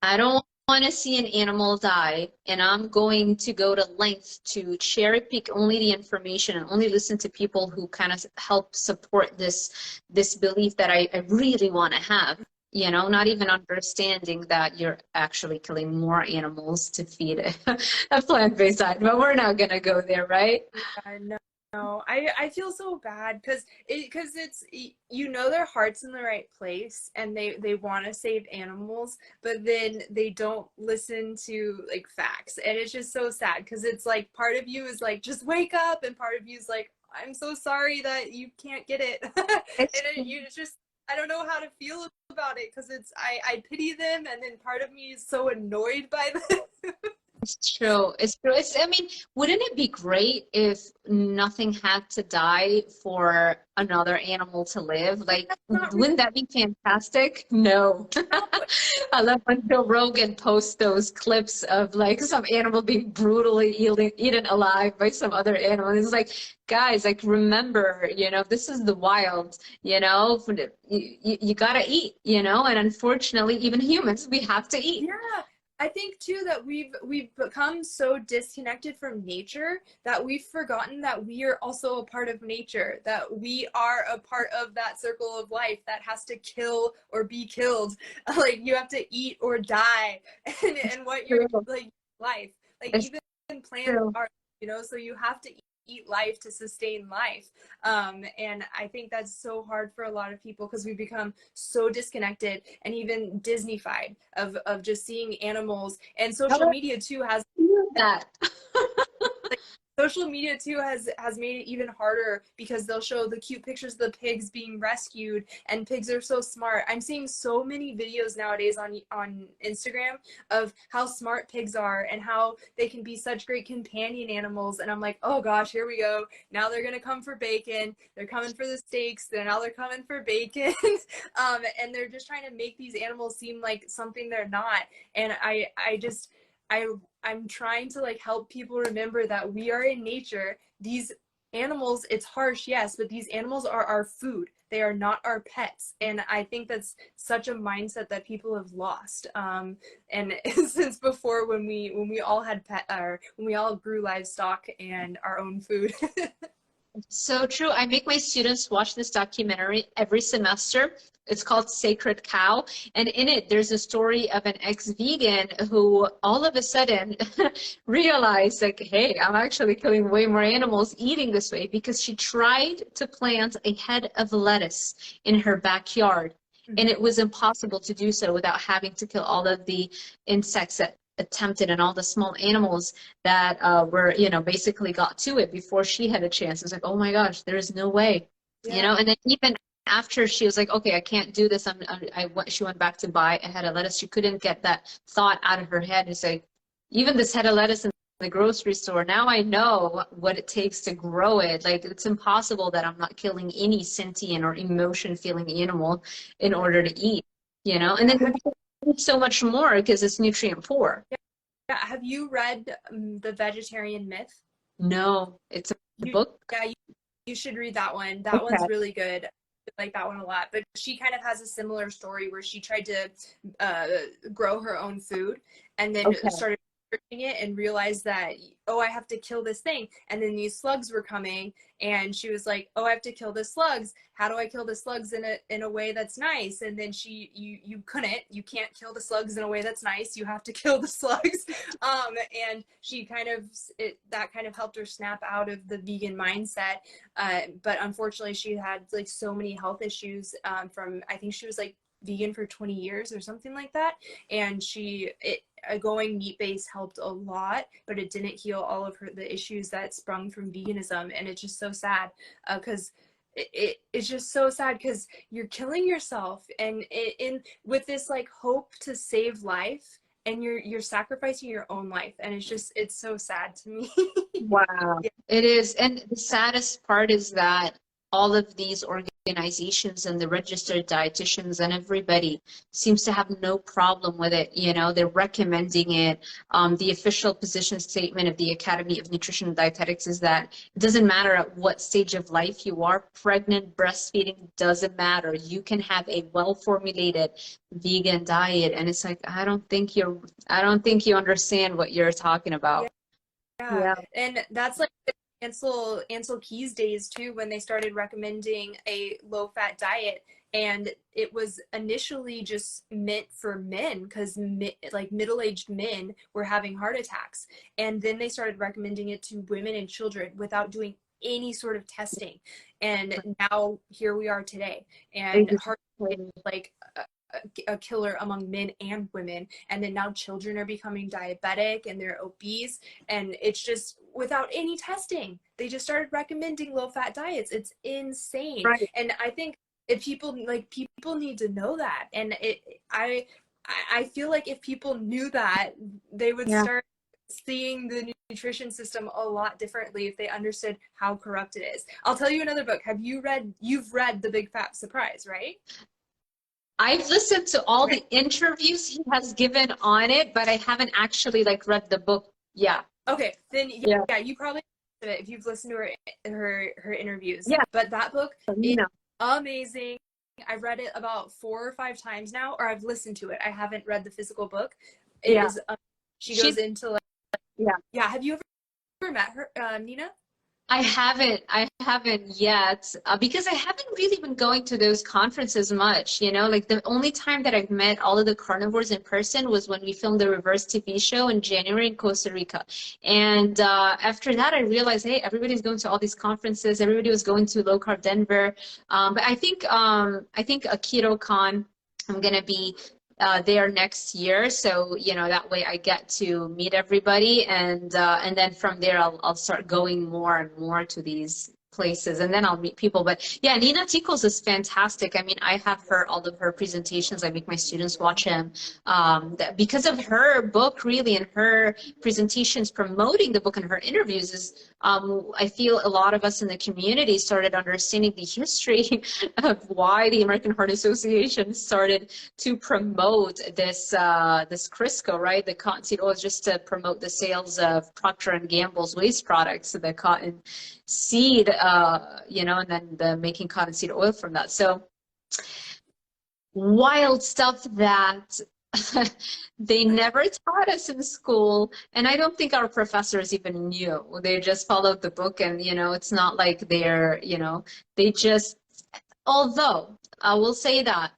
I don't want to see an animal die, and I'm going to go to lengths to cherry pick only the information and only listen to people who kind of help support this belief that I really want to have. You know, not even understanding that you're actually killing more animals to feed a plant-based diet. But we're not gonna go there, right? No, I feel so bad because it's, you know, their heart's in the right place and they want to save animals, but then they don't listen to like facts, and it's just so sad because it's like part of you is like, just wake up, and part of you is like, I'm so sorry that you can't get it. It's You just, I don't know how to feel about it because I pity them, and then part of me is so annoyed by them. It's true. It's true. I mean, wouldn't it be great if nothing had to die for another animal to live? Like, Not wouldn't that be fantastic? No. real. I love when Joe Rogan posts those clips of like some animal being brutally eaten alive by some other animal. It's like, guys, like remember, this is the wild, you gotta eat, and unfortunately, even humans, we have to eat. Yeah, I think too that we've become so disconnected from nature that we've forgotten that we are also a part of nature, that we are a part of that circle of life that has to kill or be killed. Like you have to eat or die, and what you're True. like life. Like It's even plants true. are, so you have to eat life to sustain life. And I think that's so hard for a lot of people because we've become so disconnected and even Disneyfied of just seeing animals. And How social about media too has that? social media too has made it even harder because they'll show the cute pictures of the pigs being rescued, and pigs are so smart. I'm seeing so many videos nowadays on Instagram of how smart pigs are and how they can be such great companion animals, and I'm like, oh gosh, here we go. Now they're gonna come for bacon, they're coming for the steaks, now they're coming for bacon. And they're just trying to make these animals seem like something they're not. And I I'm trying to like help people remember that we are in nature. These animals, it's harsh, yes, but these animals are our food. They are not our pets. And I think that's such a mindset that people have lost. And since before when we all had pet, or when we all grew livestock and our own food. So true. I make my students watch this documentary every semester. It's called Sacred Cow. And in it, there's a story of an ex-vegan who all of a sudden realized, like, hey, I'm actually killing way more animals eating this way, because she tried to plant a head of lettuce in her backyard. And it was impossible to do so without having to kill all of the insects that attempted and all the small animals that were, basically got to it before she had a chance. It's like, oh my gosh, there is no way, Yeah. and then even after she was like, okay, I can't do this. She went back to buy a head of lettuce. She couldn't get that thought out of her head. It's like, even this head of lettuce in the grocery store, now I know what it takes to grow it. Like, it's impossible that I'm not killing any sentient or emotion feeling animal in order to eat, and Yeah. then so much more because it's nutrient poor. Yeah. Have you read The Vegetarian Myth? No, it's a You, book. yeah, you should read that one. That Okay. one's really good. I like that one a lot. But she kind of has a similar story where she tried to uh, grow her own food, and then Okay. started researching it and realized that, oh, I have to kill this thing. And then these slugs were coming, and she was like, oh, I have to kill the slugs. How do I kill the slugs in a way that's nice? And then you can't kill the slugs in a way that's nice. You have to kill the slugs. And she that kind of helped her snap out of the vegan mindset. But unfortunately, she had like so many health issues from, I think she was like vegan for 20 years or something like that. And going meat-based helped a lot, but it didn't heal all of the issues that sprung from veganism. And it's just so sad because it's just so sad because you're killing yourself and with this like hope to save life, and you're sacrificing your own life, and it's so sad to me. Wow. Yeah. It is. And the saddest part is that all of these organizations and the registered dietitians and everybody seems to have no problem with it. They're recommending it. The official position statement of the Academy of Nutrition and Dietetics is that it doesn't matter at what stage of life you are, pregnant, breastfeeding, doesn't matter. You can have a well-formulated vegan diet. And it's like, I don't think you understand what you're talking about. Yeah, Yeah. and that's like Ansel Keys days too, when they started recommending a low-fat diet, and it was initially just meant for men because like middle-aged men were having heart attacks, and then they started recommending it to women and children without doing any sort of testing, and now here we are today, and heart Exactly. like a killer among men and women. And then now children are becoming diabetic and they're obese, and it's just without any testing. They just started recommending low-fat diets. It's insane. Right. And I think if people need to know that. And I feel like if people knew that, they would start seeing the nutrition system a lot differently if they understood how corrupt it is. I'll tell you another book. You've read The Big Fat Surprise, right? I've listened to all the interviews he has given on it, but I haven't actually like read the book. Yeah. Okay, then yeah, you probably know it if you've listened to her interviews. Yeah. But that book is amazing. I've read it about 4 or 5 times now, or I've listened to it. I haven't read the physical book. It is she goes into like Have you ever met her, Nina? I haven't yet, because I haven't really been going to those conferences much, you know, like the only time that I've met all of the carnivores in person was when we filmed the Reverse TV show in January in Costa Rica. And after that, I realized, hey, everybody's going to all these conferences. Everybody was going to Low Carb Denver. But I think a Keto Con, I'm going to be there next year, so you know that way I get to meet everybody, and then from there I'll start going more and more to these places, and then I'll meet people. But yeah, Nina Tickles is fantastic. I mean, I have all of her presentations. I make my students watch them because of her book, really, and her presentations promoting the book and her interviews is I feel a lot of us in the community started understanding the history of why the American Heart Association started to promote this Crisco, right? The cottonseed oil, just to promote the sales of Procter and Gamble's waste products, the cotton seed, you know, and then the making cottonseed oil from that. So wild stuff that they never taught us in school, and I don't think our professors even knew. They just followed the book, and you know, it's not like they're, you know, they just, although I will say that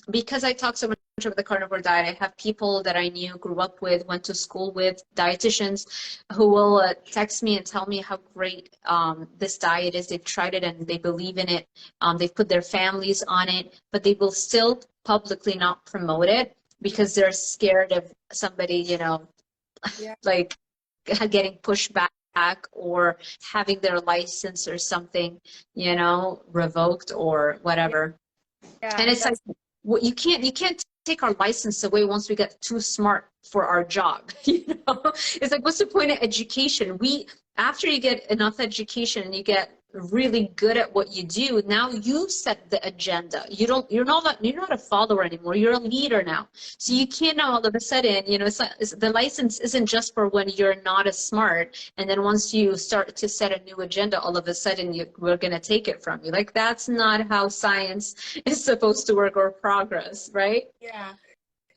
because I talk so much about the carnivore diet, I have people that I knew, grew up with, went to school with, dietitians who will text me and tell me how great this diet is. They've tried it and they believe in it. They've put their families on it, but they will still publicly not promote it because they're scared of somebody, you know, like getting pushed back or having their license or something, you know, revoked or whatever. And it's like, you can't take our license away once we get too smart for our job. You know, it's like, what's the point of education? After you get enough education and you get really good at what you do, now you set the agenda. You're not a follower anymore. You're a leader now. So you can't now all of a sudden, you know, the license isn't just for when you're not as smart, and then once you start to set a new agenda, all of a sudden we're going to take it from you. Like, that's not how science is supposed to work, or progress, right? Yeah.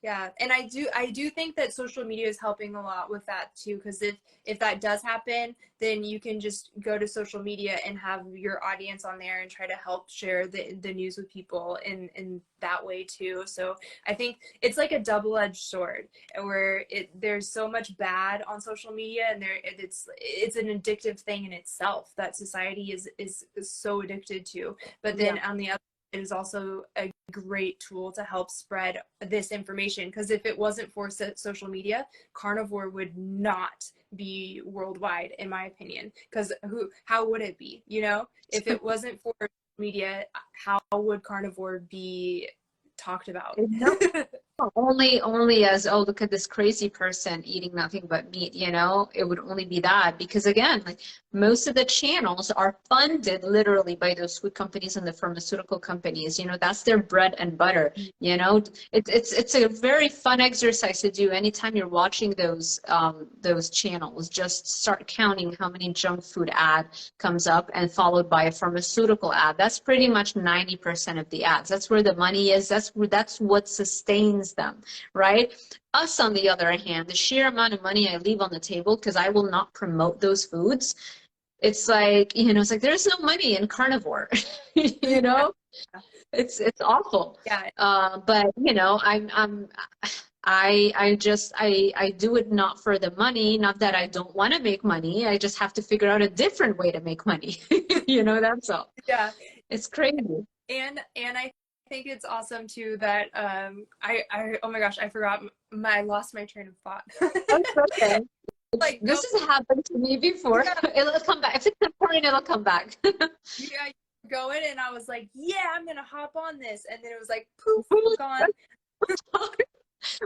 Yeah, and I do think that social media is helping a lot with that too, because if that does happen, then you can just go to social media and have your audience on there and try to help share the news with people in that way too. So I think it's like a double-edged sword, where there's so much bad on social media, and it's an addictive thing in itself that society is so addicted to. But then on the other, it is also a great tool to help spread this information, because if it wasn't for social media, carnivore would not be worldwide, in my opinion. Because how would it be? You know, if it wasn't for media, how would carnivore be talked about? Only as, oh, look at this crazy person eating nothing but meat, you know. It would only be that, because again, like, most of the channels are funded literally by those food companies and the pharmaceutical companies. You know, that's their bread and butter. You know, it's a very fun exercise to do anytime you're watching those channels. Just start counting how many junk food ad comes up and followed by a pharmaceutical ad. That's pretty much 90% of the ads. That's where the money is. That's what sustains them, right? Us, on the other hand, the sheer amount of money I leave on the table because I will not promote those foods, it's like, you know, it's like there's no money in carnivore. You know, it's awful. But you know, I do it not for the money, not that I don't want to make money. I just have to figure out a different way to make money. You know, that's all. Yeah, it's crazy. And I think it's awesome too that I oh my gosh, I forgot I lost my train of thought. That's okay. Like go This has happened to me before. yeah, It'll come back. If it's important, it'll come back. yeah, going and I was like, yeah, I'm gonna hop on this, and then it was like poof, gone.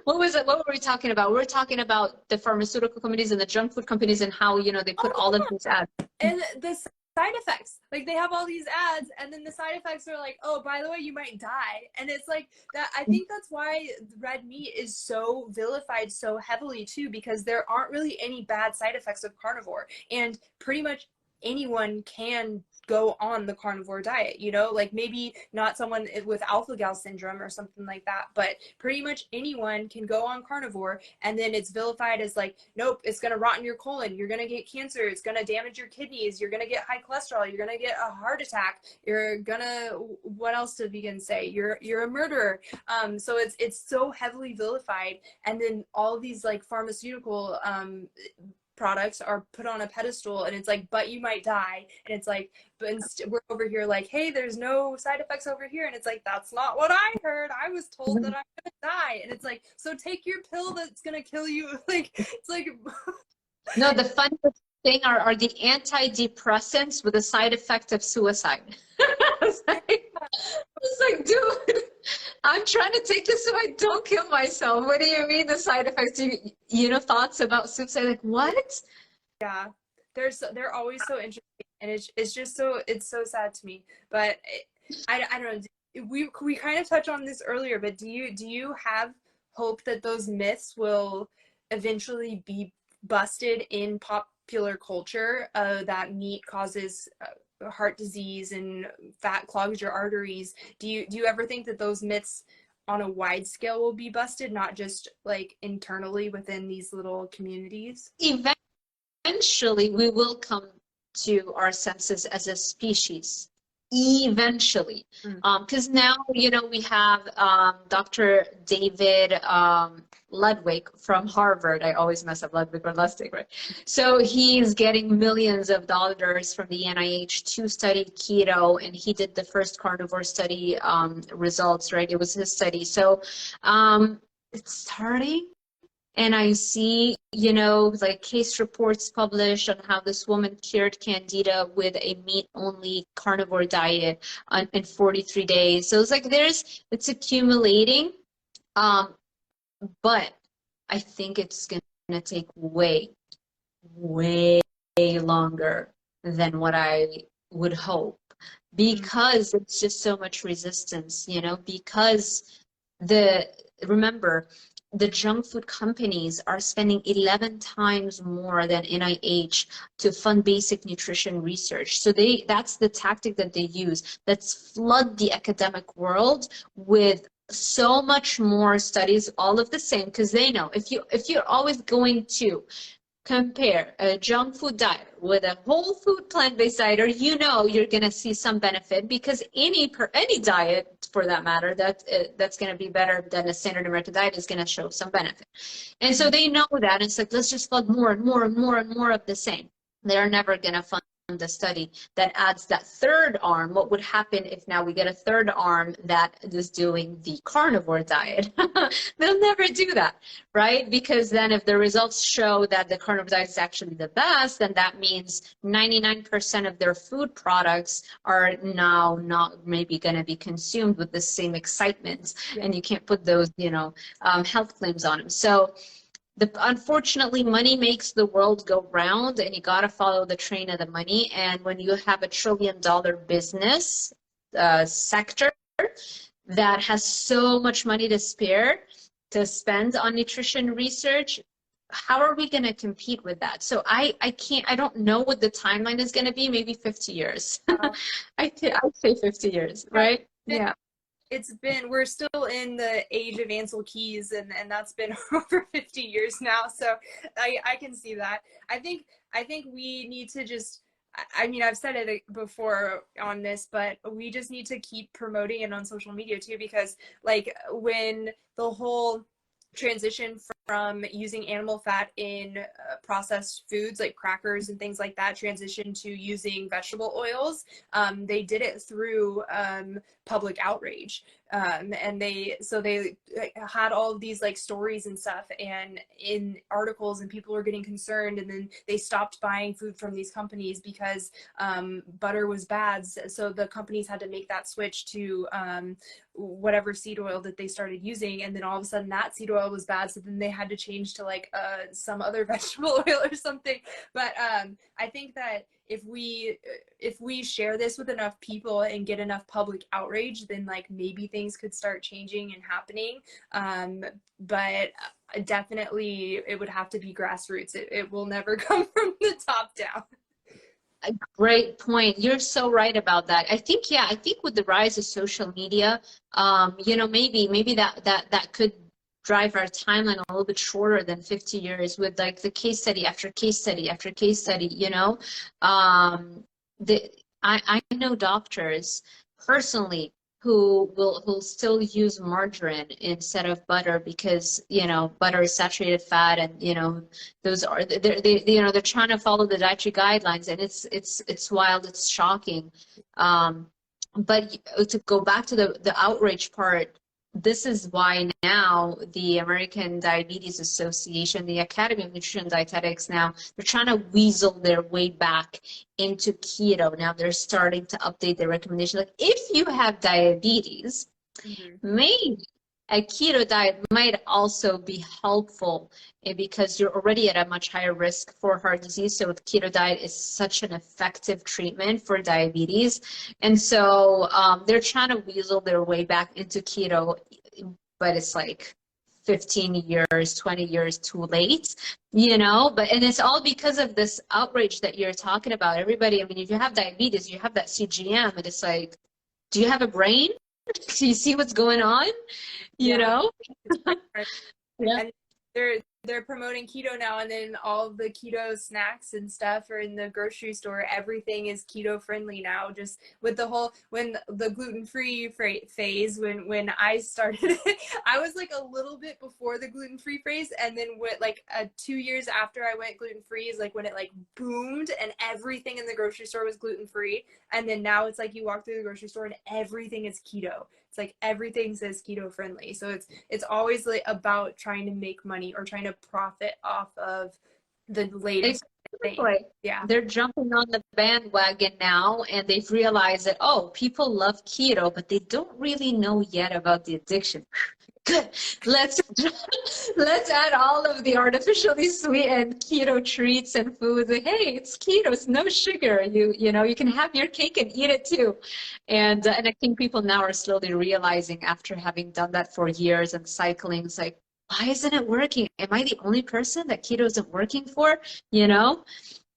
What was it? What were we talking about? We were talking about the pharmaceutical companies and the junk food companies and how, you know, they put Oh all of yeah, these ads. and the side effects, like they have all these ads, and then the side effects are like, oh, by the way, you might die, and it's like that. I think that's why red meat is so vilified so heavily too, because there aren't really any bad side effects of carnivore, and pretty much anyone can go on the carnivore diet, you know, like maybe not someone with alpha gal syndrome or something like that, but pretty much anyone can go on carnivore, and then it's vilified as like, nope, it's going to rot in your colon, you're going to get cancer, it's going to damage your kidneys, you're going to get high cholesterol, you're going to get a heart attack, you're gonna, what else do vegans say, you're a murderer. So it's so heavily vilified, and then all these like pharmaceutical products are put on a pedestal, and it's like, but you might die, and it's like, but we're over here like, hey, there's no side effects over here, and it's like, that's not what I heard, I was told that I'm gonna die, and it's like, so take your pill that's gonna kill you. Like it's like No, the funniest thing are the antidepressants with the side effect of suicide. It's like, dude, I'm trying to take this so I don't kill myself. What do you mean the side effects? You know, thoughts about suicide? Like, what? yeah, they're always so interesting, and it's just so, it's so sad to me, but I don't know, we kind of touched on this earlier, but do you have hope that those myths will eventually be busted in popular culture, that meat causes heart disease and fat clogs your arteries? Do you ever think that those myths on a wide scale will be busted, not just like internally within these little communities? Eventually, we will come to our senses as a species. Eventually, because now, you know, we have Dr. David Ludwig from Harvard. I always mess up Ludwig or Lustig, right? So he's getting millions of dollars from the NIH to study keto, and he did the first carnivore study results, right? It was his study. So it's starting. And I see, you know, like case reports published on how this woman cured candida with a meat-only carnivore diet in 43 days. So it's like it's accumulating, but I think it's going to take way, way longer than what I would hope, because it's just so much resistance, you know, because remember, the junk food companies are spending 11 times more than NIH to fund basic nutrition research. So that's the tactic that they use. Let's flood the academic world with so much more studies, all of the same, because they know if you're always going to compare a junk food diet with a whole food plant-based diet, you know you're going to see some benefit, because any diet for that matter that's going to be better than a standard American diet is going to show some benefit. And so they know that, and it's like, let's just flood more and more and more and more of the same. They're never going to fund the study that adds that third arm. What would happen if now we get a third arm that is doing the carnivore diet? They'll never do that, right? Because then if the results show that the carnivore diet is actually the best, then that means 99% of their food products are now not maybe going to be consumed with the same excitement, and you can't put those, you know, health claims on them. So unfortunately, money makes the world go round, and you got to follow the train of the money. And when you have $1 trillion business sector that has so much money to spare to spend on nutrition research, how are we going to compete with that? So I don't know what the timeline is going to be. Maybe 50 years. I'd say 50 years, right? Yeah. We're still in the age of Ansel Keys, and that's been over 50 years now. So I can see that. I think we need to just, I mean, I've said it before on this, but we just need to keep promoting it on social media too, because like when the whole transition from using animal fat in processed foods like crackers and things like that transition to using vegetable oils, they did it through public outrage. And they had all of these like stories and stuff and in articles, and people were getting concerned, and then they stopped buying food from these companies because butter was bad. So the companies had to make that switch to whatever seed oil that they started using, and then all of a sudden that seed oil was bad, so then they had to change to like some other vegetable oil or something. But I think that if we share this with enough people and get enough public outrage, then like maybe things could start changing and happening. But definitely it would have to be grassroots. It will never come from the top down. A great point. You're so right about that. I think with the rise of social media, you know, maybe that could drive our timeline a little bit shorter than 50 years with like the case study after case study after case study, you know. I know doctors personally who'll still use margarine instead of butter because, you know, butter is saturated fat, and you know those are they you know, they're trying to follow the dietary guidelines, and it's wild, it's shocking. But to go back to the outrage part, this is why now the American Diabetes Association, the Academy of Nutrition and Dietetics, now they're trying to weasel their way back into keto. Now they're starting to update their recommendation. Like if you have diabetes, maybe a keto diet might also be helpful because you're already at a much higher risk for heart disease. So the keto diet is such an effective treatment for diabetes. And so they're trying to weasel their way back into keto, but it's like 15 years, 20 years too late, you know. And it's all because of this outrage that you're talking about. Everybody, I mean, if you have diabetes, you have that CGM, and it's like, do you have a brain? Do you see what's going on? You know? Yeah. And they're promoting keto now, and then all the keto snacks and stuff are in the grocery store. Everything is keto friendly now. Just with the whole, when the gluten-free phase, when I started it, I was like a little bit before the gluten-free phase, and then with like 2 years after I went gluten-free is like when it like boomed and everything in the grocery store was gluten-free. And then now it's like you walk through the grocery store and everything is keto. It's like everything says keto friendly. So it's always like about trying to make money or trying to profit off of the latest thing. Yeah. They're jumping on the bandwagon now, and they've realized that, oh, people love keto, but they don't really know yet about the addiction. Good. Let's add all of the artificially sweetened keto treats and foods. Hey, it's keto, it's no sugar. You know, you can have your cake and eat it too. And I think people now are slowly realizing, after having done that for years and cycling, it's like, why isn't it working? Am I the only person that keto isn't working for? You know?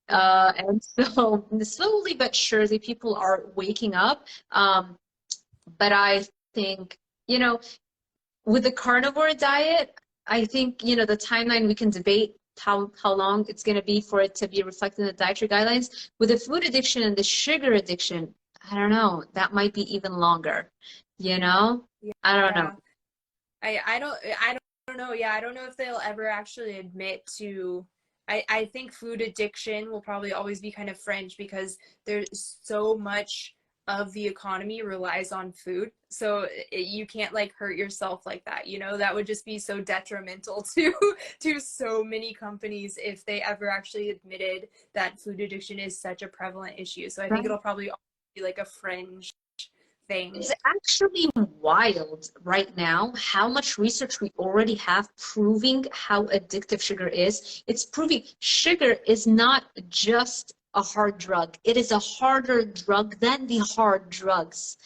And so slowly but surely people are waking up. But I think, you know, with the carnivore diet, I think, you know, the timeline, we can debate how long it's going to be for it to be reflected in the dietary guidelines. With the food addiction and the sugar addiction, I don't know, that might be even longer, you know? Yeah. I don't know. I don't know. Yeah, I don't know if they'll ever actually admit to. I think food addiction will probably always be kind of fringe because there's so much of the economy relies on food. So you can't like hurt yourself like that, you know. That would just be so detrimental to so many companies if they ever actually admitted that food addiction is such a prevalent issue. So I think it'll probably be like a fringe thing. It's actually wild right now how much research we already have proving how addictive sugar is. It's proving sugar is not just a hard drug. It is a harder drug than the hard drugs.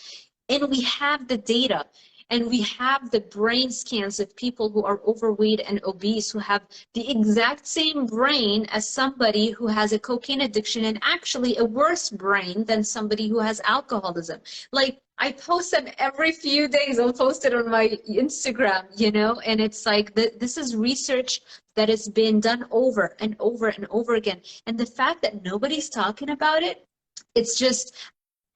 And we have the data, and we have the brain scans of people who are overweight and obese who have the exact same brain as somebody who has a cocaine addiction, and actually a worse brain than somebody who has alcoholism. Like, I post them every few days. I'll post it on my Instagram, you know, and it's like, this is research that has been done over and over and over again. And the fact that nobody's talking about it, it's just,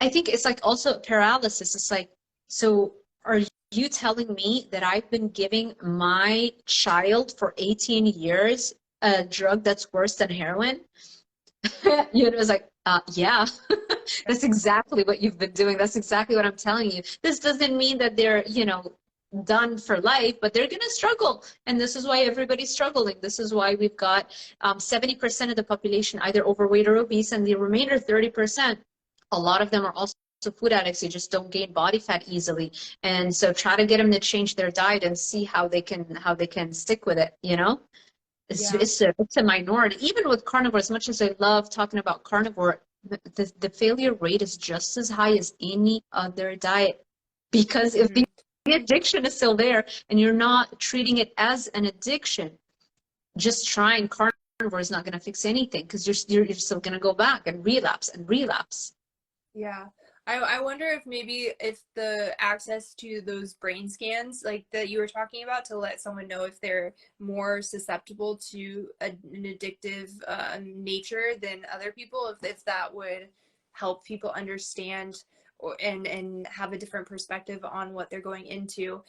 I think it's like also paralysis. It's like, so are you telling me that I've been giving my child for 18 years a drug that's worse than heroin? You know, it's like, Yeah, that's exactly what you've been doing. That's exactly what I'm telling you. This doesn't mean that they're, you know, done for life, but they're going to struggle. And this is why everybody's struggling. This is why we've got 70% of the population either overweight or obese, and the remainder 30%, a lot of them are also food addicts. They just don't gain body fat easily. And so try to get them to change their diet and see how they can stick with it, you know? Yeah. It's a minority. Even with carnivore, as much as I love talking about carnivore, the failure rate is just as high as any other diet. Because if the addiction is still there and you're not treating it as an addiction, just trying carnivore is not going to fix anything, because you're still going to go back and relapse and relapse. Yeah. I wonder if maybe if the access to those brain scans like that you were talking about to let someone know if they're more susceptible to an addictive nature than other people, if that would help people understand and have a different perspective on what they're going into.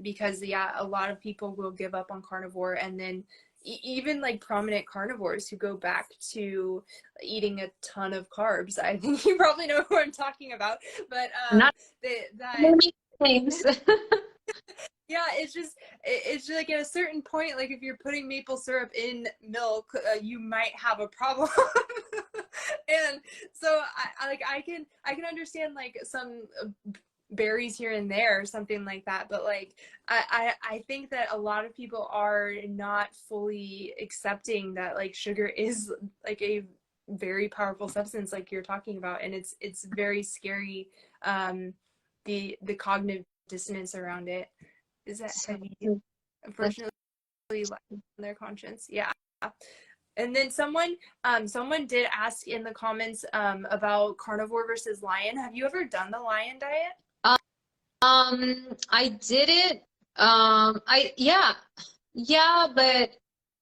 Because yeah, a lot of people will give up on carnivore, and then even like prominent carnivores who go back to eating a ton of carbs. I think you probably know who I'm talking about, but Not that names. yeah, it's just like at a certain point, like if you're putting maple syrup in milk, you might have a problem. And so I can understand like some berries here and there or something like that, but like I think that a lot of people are not fully accepting that like sugar is like a very powerful substance like you're talking about, and it's very scary, the cognitive dissonance around it is that heavy, unfortunately, on their conscience. Yeah. And then someone did ask in the comments about carnivore versus lion. Have you ever done the lion diet? I did it. Yeah, but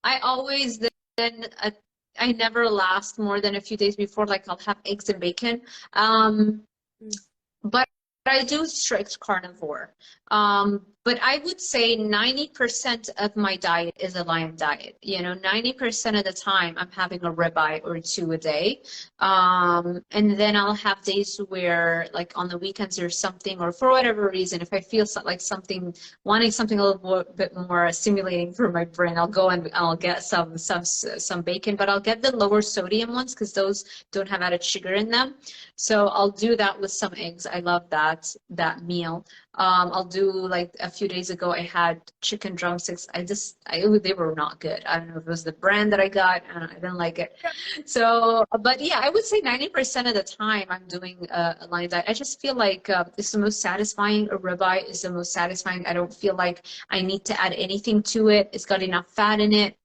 I always then I never last more than a few days before. Like I'll have eggs and bacon. But I do strict carnivore. But I would say 90% of my diet is a lion diet. You know, 90% of the time I'm having a ribeye or two a day. And then I'll have days where, like on the weekends or something, or for whatever reason, if I feel like wanting something a little bit more stimulating for my brain, I'll go and I'll get some bacon, but I'll get the lower sodium ones because those don't have added sugar in them. So I'll do that with some eggs. I love that meal. I'll do, like a few days ago, I had chicken drumsticks. They were not good. I don't know if it was the brand that I got. I didn't like it. So, but yeah, I would say 90% of the time I'm doing a lion diet. I just feel like it's the most satisfying. A ribeye is the most satisfying. I don't feel like I need to add anything to it. It's got enough fat in it.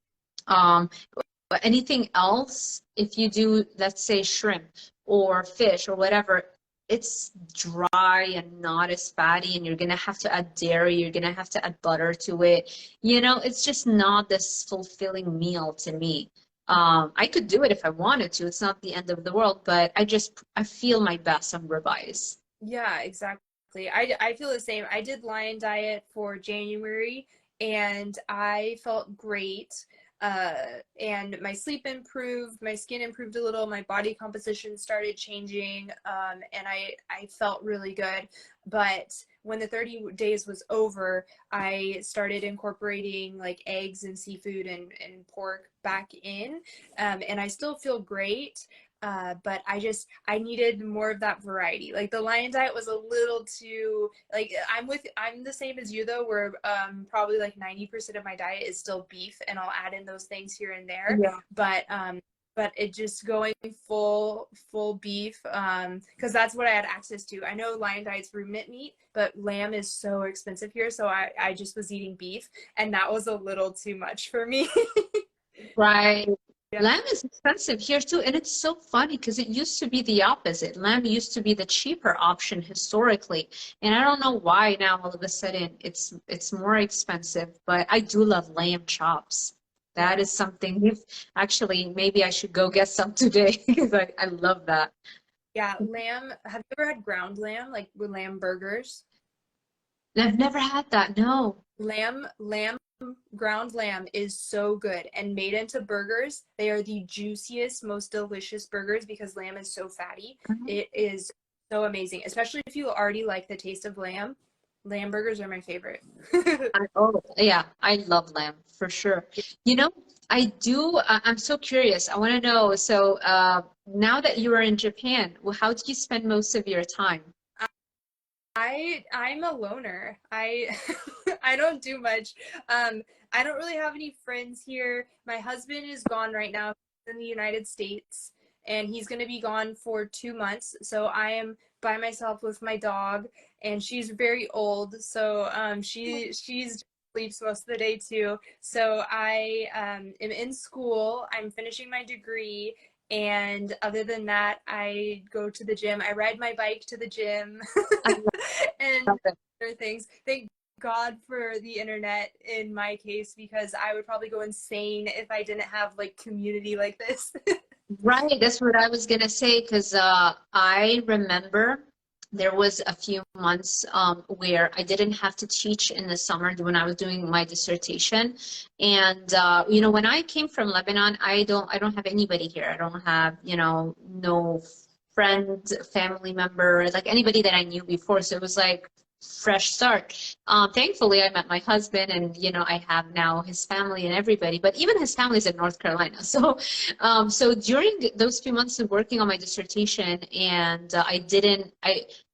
But anything else, if you do, let's say shrimp or fish or whatever, it's dry and not as fatty, and you're gonna have to add dairy, you're gonna have to add butter to it. You know, it's just not this fulfilling meal to me. I could do it if I wanted to. It's not the end of the world, but I feel my best on ribeyes. Yeah, exactly. I feel the same. I did lion diet for January and I felt great. And my sleep improved, my skin improved a little, my body composition started changing, and I felt really good. But when the 30 days was over, I started incorporating like eggs and seafood and pork back in, and I still feel great. But I needed more of that variety. Like the lion diet was a little too, like I'm the same as you though, where probably like 90% of my diet is still beef, and I'll add in those things here and there. Yeah. But it just going full beef, because that's what I had access to. I know lion diet's ruminant meat, but lamb is so expensive here, so I just was eating beef, and that was a little too much for me. Right. Yeah. Lamb is expensive here too, and it's so funny because it used to be the opposite. Lamb used to be the cheaper option historically, and I don't know why now all of a sudden it's more expensive. But I do love lamb chops. That is something you've actually, maybe I should go get some today because I love that. Yeah, lamb. Have you ever had ground lamb, like with lamb burgers? I've never had that. No. Lamb ground lamb is so good, and made into burgers, they are the juiciest, most delicious burgers because lamb is so fatty. It is so amazing, especially if you already like the taste of lamb. Lamb burgers are my favorite. Oh, yeah, I love lamb for sure. You know, I'm so curious. I want to know, so now that you are in Japan, well, how do you spend most of your time? I'm a loner. I I don't do much. I don't really have any friends here. My husband is gone right now in the United States, and he's going to be gone for 2 months. So I am by myself with my dog, and she's very old, so she's sleeps most of the day too. So I am in school. I'm finishing my degree. And other than that, I go to the gym. I ride my bike to the gym. I And love it. other things. Thank God for the internet in my case, because I would probably go insane if I didn't have like community like this. Right, that's what I was gonna say, because I remember there was a few months where I didn't have to teach in the summer when I was doing my dissertation. And you know, when I came from Lebanon, I don't have anybody here. I don't have, you know, no friend, family member, like anybody that I knew before. So it was like fresh start. Thankfully, I met my husband, and you know, I have now his family and everybody. But even his family's in North Carolina. So during those few months of working on my dissertation, and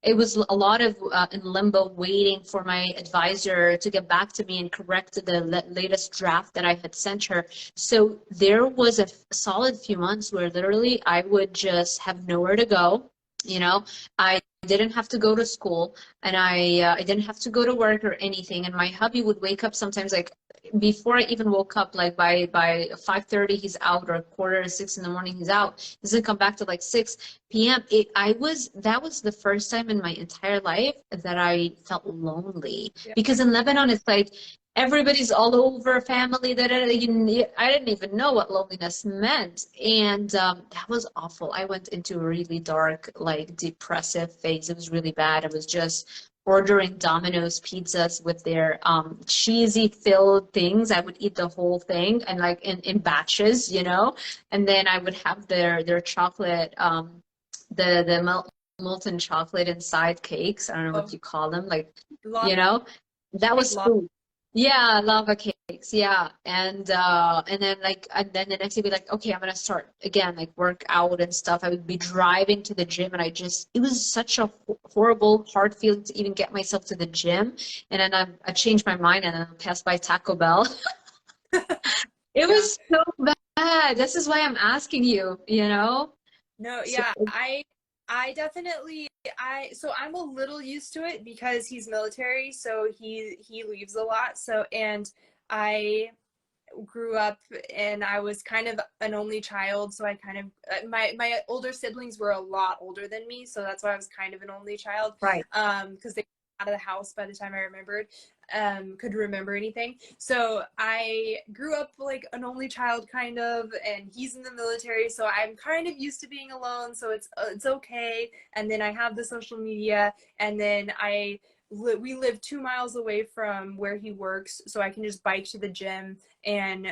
it was a lot of in limbo, waiting for my advisor to get back to me and correct the latest draft that I had sent her. So there was a solid few months where literally I would just have nowhere to go. You know, I didn't have to go to school, and I didn't have to go to work or anything. And my hubby would wake up sometimes, like before I even woke up, like by 5:30 he's out, or quarter to 6 in the morning he's out. He doesn't come back to like 6 p.m. That was the first time in my entire life that I felt lonely, Yeah. because in Lebanon it's like everybody's all over, family, that I didn't even know what loneliness meant. And that was awful. I went into a really dark, like depressive phase. It was really bad. I was just ordering Domino's pizzas with their cheesy filled things. I would eat the whole thing, and like in batches, you know, and then I would have their chocolate, the molten chocolate inside cakes. I don't know Oh, what you call them, like, lava, you know, that was lava. food. Yeah, lava cakes. Yeah. And then like, and then the next day be like, okay, I'm gonna start again, like work out and stuff. I would be driving to the gym, and it was such a horrible, hard feeling to even get myself to the gym. And then I changed my mind, and then I passed by Taco Bell. It Yeah. was so bad. This is why I'm asking you, you know? No, So, yeah, I definitely so I'm a little used to it because he's military, so he leaves a lot. So, and I grew up and I was kind of an only child, so I kind of my older siblings were a lot older than me, so that's why I was kind of an only child, right. because they were out of the house by the time I could remember anything. So I grew up like an only child kind of, and he's in the military, so I'm kind of used to being alone, so it's okay. And then I have the social media, and then we live 2 miles away from where he works, so I can just bike to the gym and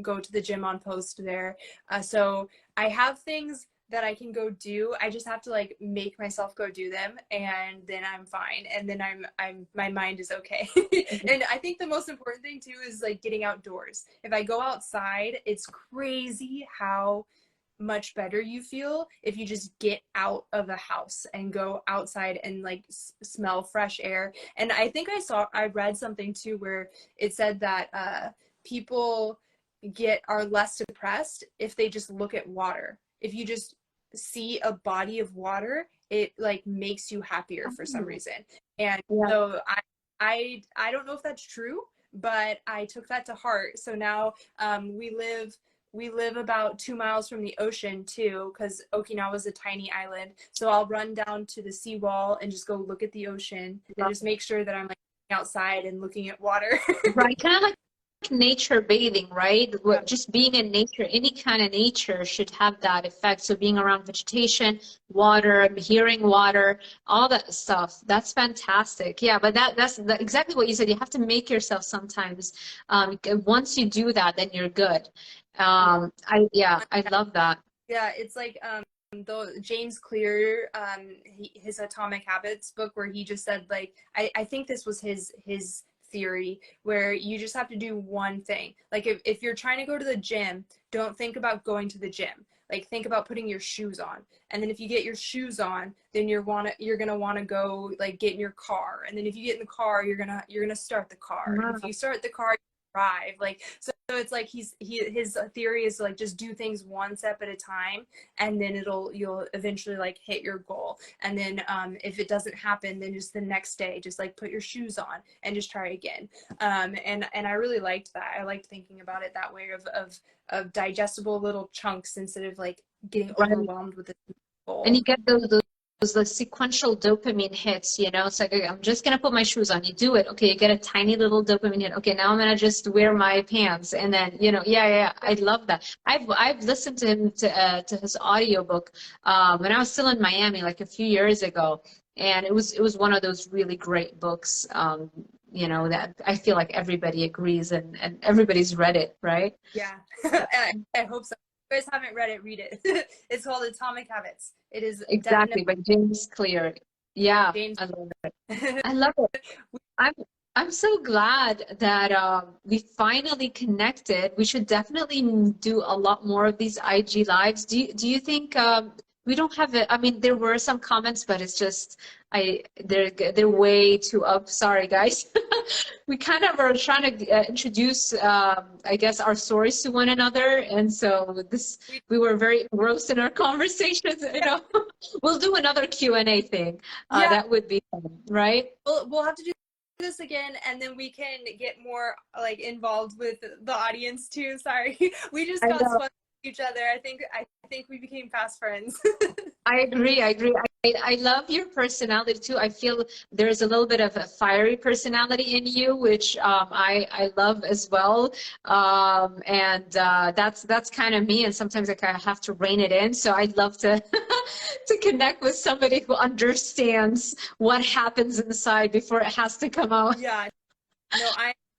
go to the gym on post there. So I have things that I can go do. I just have to like make myself go do them, and then I'm fine. And then I'm my mind is okay. And I think the most important thing too is like getting outdoors. If I go outside, it's crazy how much better you feel if you just get out of the house and go outside and like smell fresh air. And I think I read something too where it said that people are less depressed if they just look at water. If you just see a body of water, it like makes you happier for some reason. And Yeah. so I don't know if that's true, but I took that to heart. So now we live about 2 miles from the ocean too, because Okinawa is a tiny island. So I'll run down to the seawall and just go look at the ocean and just make sure that I'm like outside and looking at water. Right. Kind of like nature bathing, right? Just being in nature, any kind of nature should have that effect. So being around vegetation, water, hearing water, all that stuff, that's fantastic. Yeah, but that's exactly what you said. You have to make yourself sometimes. Once you do that, then you're good. I love that. Yeah, it's like the James Clear, his Atomic Habits book, where he just said, like, I think this was his theory, where you just have to do one thing. Like, if you're trying to go to the gym, don't think about going to the gym. Like, think about putting your shoes on. And then if you get your shoes on, then you're gonna wanna go, like, get in your car. And then if you get in the car, you're gonna start the car. Wow. And if you start the car, drive. Like, so it's like his theory is to, like, just do things one step at a time, and then you'll eventually, like, hit your goal. And then if it doesn't happen, then just the next day, just, like, put your shoes on and just try again. And I really liked that. I liked thinking about it that way, of digestible little chunks, instead of, like, getting overwhelmed with the goal. And you get those the sequential dopamine hits, you know. It's like, okay, I'm just gonna put my shoes on. You do it, okay, you get a tiny little dopamine hit. Okay, now I'm gonna just wear my pants, and then, you know, yeah, I love that. I've listened to him to his audiobook when I was still in Miami, like a few years ago, and it was one of those really great books, you know, that I feel like everybody agrees, and everybody's read it, right? Yeah. I hope so. If you guys haven't read it, read it. It's called Atomic Habits. It is exactly by James Clear. Yeah, James. I love it. I love it. I'm so glad that we finally connected. We should definitely do a lot more of these IG lives. Do you think we don't have it? I mean, there were some comments, but it's just they're way too up. Sorry, guys. We kind of are trying to introduce, I guess, our stories to one another, and so we were very engrossed in our conversations. You know, we'll do another Q&A thing. Yeah. That would be fun, right? We'll have to do this again, and then we can get more, like, involved with the audience too. Sorry, we just got spun with each other. I think we became fast friends. I agree. I love your personality too. I feel there's a little bit of a fiery personality in you, which I love as well. And that's kind of me. And sometimes I kind of have to rein it in. So I'd love to to connect with somebody who understands what happens inside before it has to come out. Yeah, no,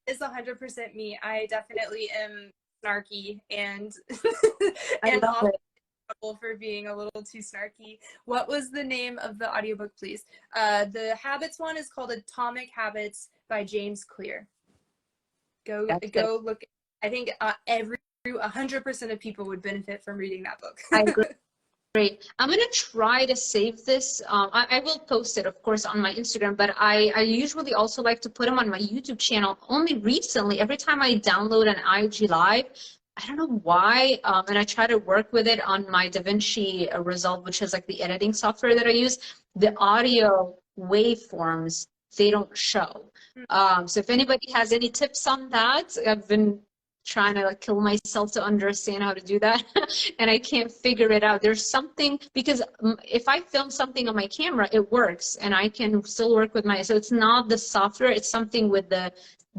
it's 100% me. I definitely am snarky and I love it. For being a little too snarky. What was the name of the audiobook, please? The habits one is called Atomic Habits by James Clear. Go look. I think 100% of people would benefit from reading that book. I agree. Great. I'm going to try to save this. I will post it, of course, on my Instagram, but I usually also like to put them on my YouTube channel. Only recently, every time I download an IG Live, I don't know why, and I try to work with it on my DaVinci Resolve, which is like the editing software that I use. The audio waveforms, they don't show. So if anybody has any tips on that, I've been trying to, like, kill myself to understand how to do that, and I can't figure it out. There's something, because if I film something on my camera, it works, and I can still work with so it's not the software, it's something with the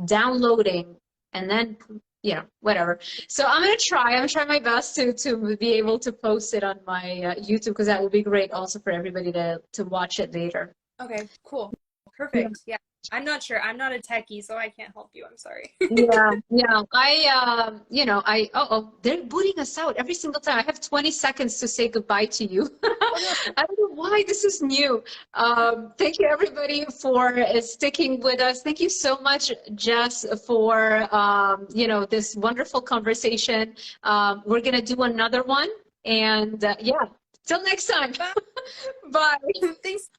downloading, and then, you know, whatever. So I'm going to try my best to be able to post it on my YouTube, because that would be great also for everybody to watch it later. Okay, cool. Perfect. Yeah. I'm not sure. I'm not a techie, so I can't help you. I'm sorry. Yeah. You know, they're booting us out every single time. I have 20 seconds to say goodbye to you. I don't know why this is new. Thank you, everybody, for sticking with us. Thank you so much, Jess, for, you know, this wonderful conversation. We're going to do another one. And yeah, till next time. Bye. Bye. Thanks.